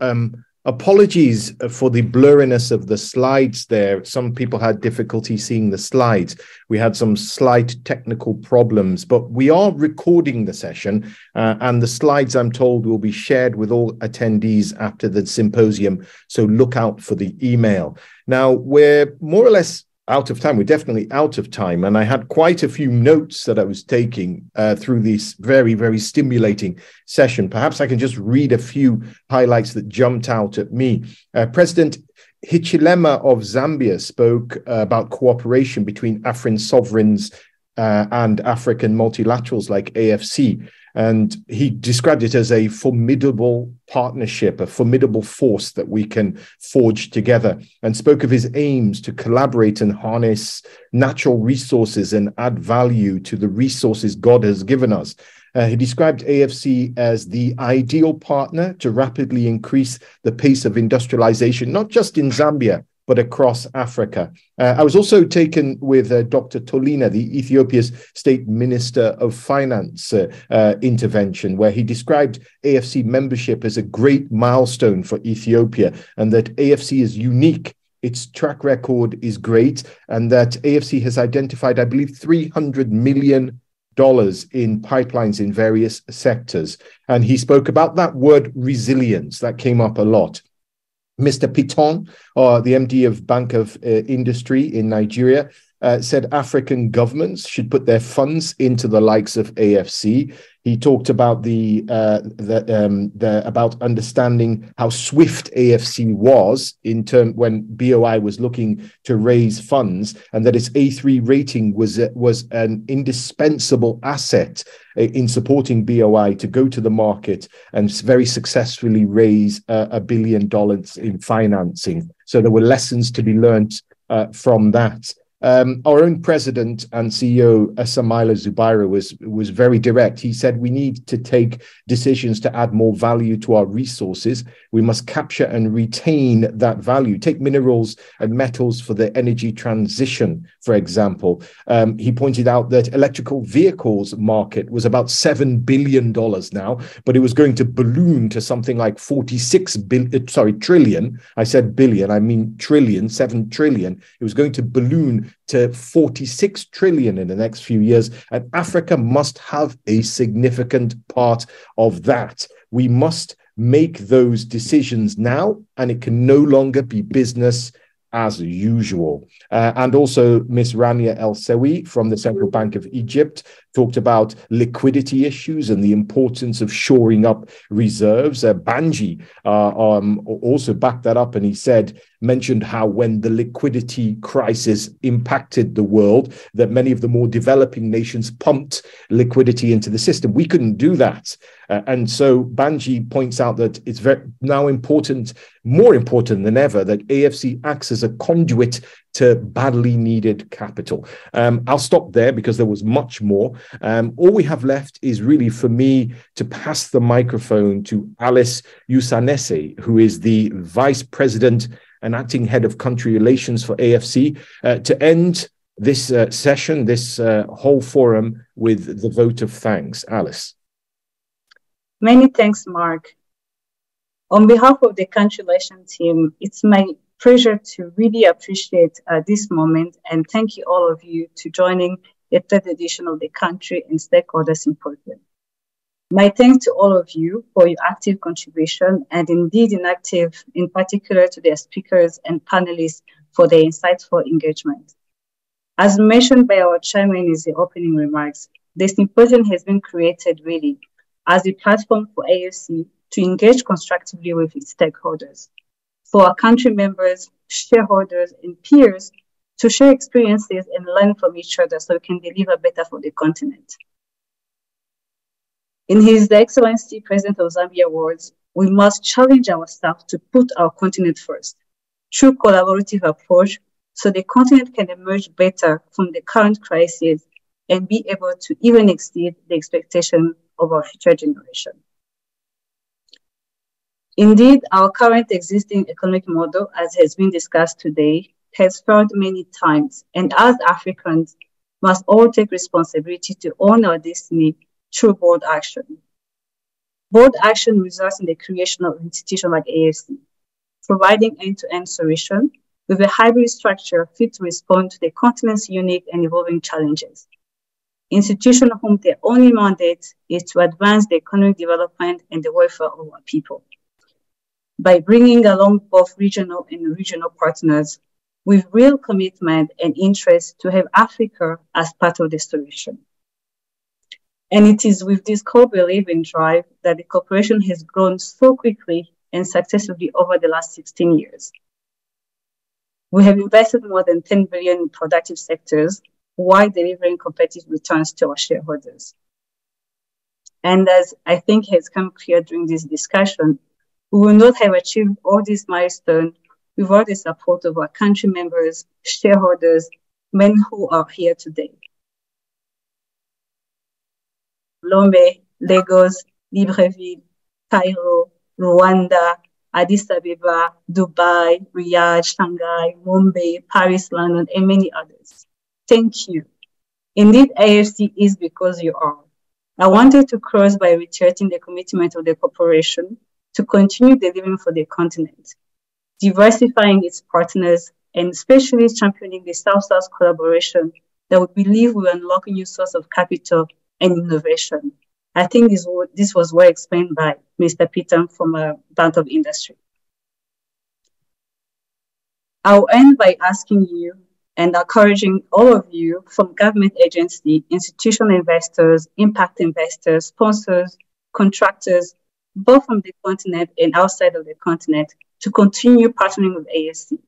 Speaker 1: apologies for the blurriness of the slides there. Some people had difficulty seeing the slides. We had some slight technical problems, but we are recording the session and the slides, I'm told, will be shared with all attendees after the symposium. So look out for the email. Now, we're more or less out of time. We're definitely out of time. And I had quite a few notes that I was taking through this very, very stimulating session. Perhaps I can just read a few highlights that jumped out at me. President Hichilema of Zambia spoke about cooperation between African sovereigns and African multilaterals like AFC. And he described it as a formidable partnership, a formidable force that we can forge together, and spoke of his aims to collaborate and harness natural resources and add value to the resources God has given us. He described AFC as the ideal partner to rapidly increase the pace of industrialization, not just in Zambia, but across Africa. I was also taken with Dr. Tolina, the Ethiopia's State Minister of Finance intervention, where he described AFC membership as a great milestone for Ethiopia, and that AFC is unique. Its track record is great, and that AFC has identified, I believe, $300 million in pipelines in various sectors. And he spoke about that word resilience that came up a lot. Mr. Piton, the MD of Bank of Industry in Nigeria, said African governments should put their funds into the likes of AFC. He talked about about understanding how swift AFC was in term when BOI was looking to raise funds, and that its A3 rating was an indispensable asset in supporting BOI to go to the market and very successfully raise $1 billion in financing. So there were lessons to be learned from that. Our own president and CEO, Samaila Zubaira, was very direct. He said we need to take decisions to add more value to our resources. We must capture and retain that value. Take minerals and metals for the energy transition, for example. He pointed out that electrical vehicles market was about $7 billion now, but it was going to balloon to something like trillion. I said billion, I mean trillion, 7 trillion. It was going to balloon to 46 trillion in the next few years, and Africa must have a significant part of that. We must make those decisions now, and it can no longer be business as usual. And also Ms. Rania El-Sewi from the Central Bank of Egypt talked about liquidity issues and the importance of shoring up reserves. Banji also backed that up, and he mentioned how when the liquidity crisis impacted the world, that many of the more developing nations pumped liquidity into the system. We couldn't do that. And so Banji points out that it's now more important than ever, that AFC acts as a conduit to badly needed capital. I'll stop there because there was much more. All we have left is really for me to pass the microphone to Alice Usanese, who is the Vice President and Acting Head of Country Relations for AFC, to end this session, this whole forum, with the vote of thanks. Alice.
Speaker 5: Many thanks, Mark. On behalf of the country relations team, it's my pleasure to really appreciate this moment and thank you all of you to joining the third edition of the Country and Stakeholder Symposium. My thanks to all of you for your active contribution, and indeed in particular to the speakers and panelists for their insightful engagement. As mentioned by our chairman in the opening remarks, the symposium has been created really as a platform for AFC to engage constructively with its stakeholders, for our country members, shareholders, and peers to share experiences and learn from each other so we can deliver better for the continent. In His Excellency President of Zambia words, we must challenge ourselves to put our continent first through collaborative approach so the continent can emerge better from the current crisis and be able to even exceed the expectation of our future generation. Indeed, our current existing economic model, as has been discussed today, has failed many times, and as Africans, must all take responsibility to own our destiny through bold action. Bold action results in the creation of institutions like AFC, providing end-to-end solution with a hybrid structure fit to respond to the continent's unique and evolving challenges. Institutions whom their only mandate is to advance the economic development and the welfare of our people, by bringing along both regional and regional partners with real commitment and interest to have Africa as part of the solution. And it is with this core belief and drive that the corporation has grown so quickly and successfully over the last 16 years. We have invested more than 10 billion in productive sectors while delivering competitive returns to our shareholders. And as I think has come clear during this discussion, we will not have achieved all these milestones without the support of our country members, shareholders, men who are here today. Lomé, Lagos, Libreville, Cairo, Rwanda, Addis Ababa, Dubai, Riyadh, Shanghai, Mumbai, Paris, London, and many others. Thank you. Indeed, AFC is because you are. I wanted to close by reiterating the commitment of the corporation to continue delivering for the continent, diversifying its partners, and especially championing the South-South collaboration that we believe will unlock a new source of capital and innovation. I think this was well explained by Mr. Peter from Bank of Industry. I'll end by asking you, and encouraging all of you from government agency, institutional investors, impact investors, sponsors, contractors, both from the continent and outside of the continent, to continue partnering with AFC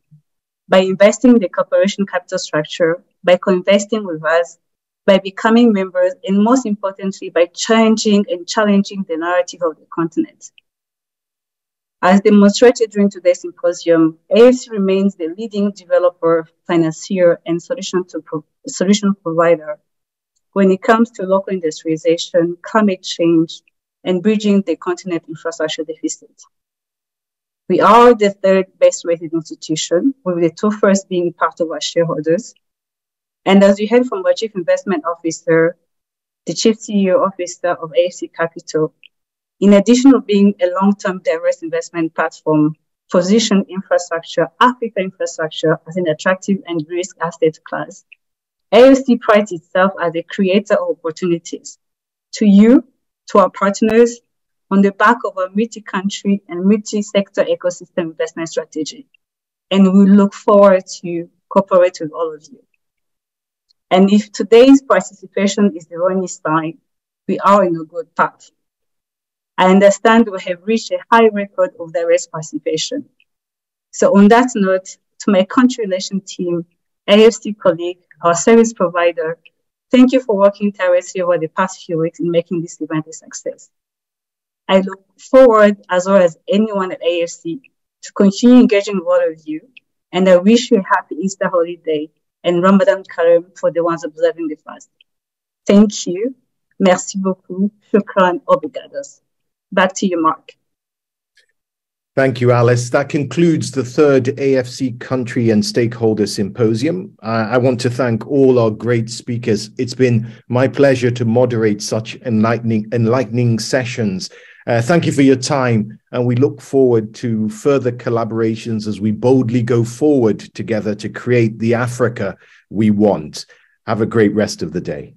Speaker 5: by investing in the corporation capital structure, by co-investing with us, by becoming members, and most importantly, by changing and challenging the narrative of the continent. As demonstrated during today's symposium, AFC remains the leading developer, financier, and solution provider when it comes to local industrialization, climate change, and bridging the continent infrastructure deficit. We are the third best rated institution, with the two first being part of our shareholders. And as you heard from our Chief Investment Officer, the Chief CEO Officer of AFC Capital, in addition to being a long-term diverse investment platform, position Africa infrastructure as an attractive and risk asset class, AFC prides itself as a creator of opportunities to you, to our partners, on the back of a multi-country and multi-sector ecosystem investment strategy. And we look forward to cooperate with all of you. And if today's participation is the only sign, we are in a good path. I understand we have reached a high record of diverse participation. So on that note, to my country relation team, AFC colleague, our service provider, thank you for working tirelessly over the past few weeks in making this event a success. I look forward, as well as anyone at AFC, to continue engaging with all of you, and I wish you a happy Easter holiday and Ramadan Kareem for the ones observing the fast. Thank you. Merci beaucoup. Shukran. Obrigados. Back to you, Mark.
Speaker 1: Thank you, Alice. That concludes the third AFC Country and Stakeholder Symposium. I want to thank all our great speakers. It's been my pleasure to moderate such enlightening sessions. Thank you for your time, and we look forward to further collaborations as we boldly go forward together to create the Africa we want. Have a great rest of the day.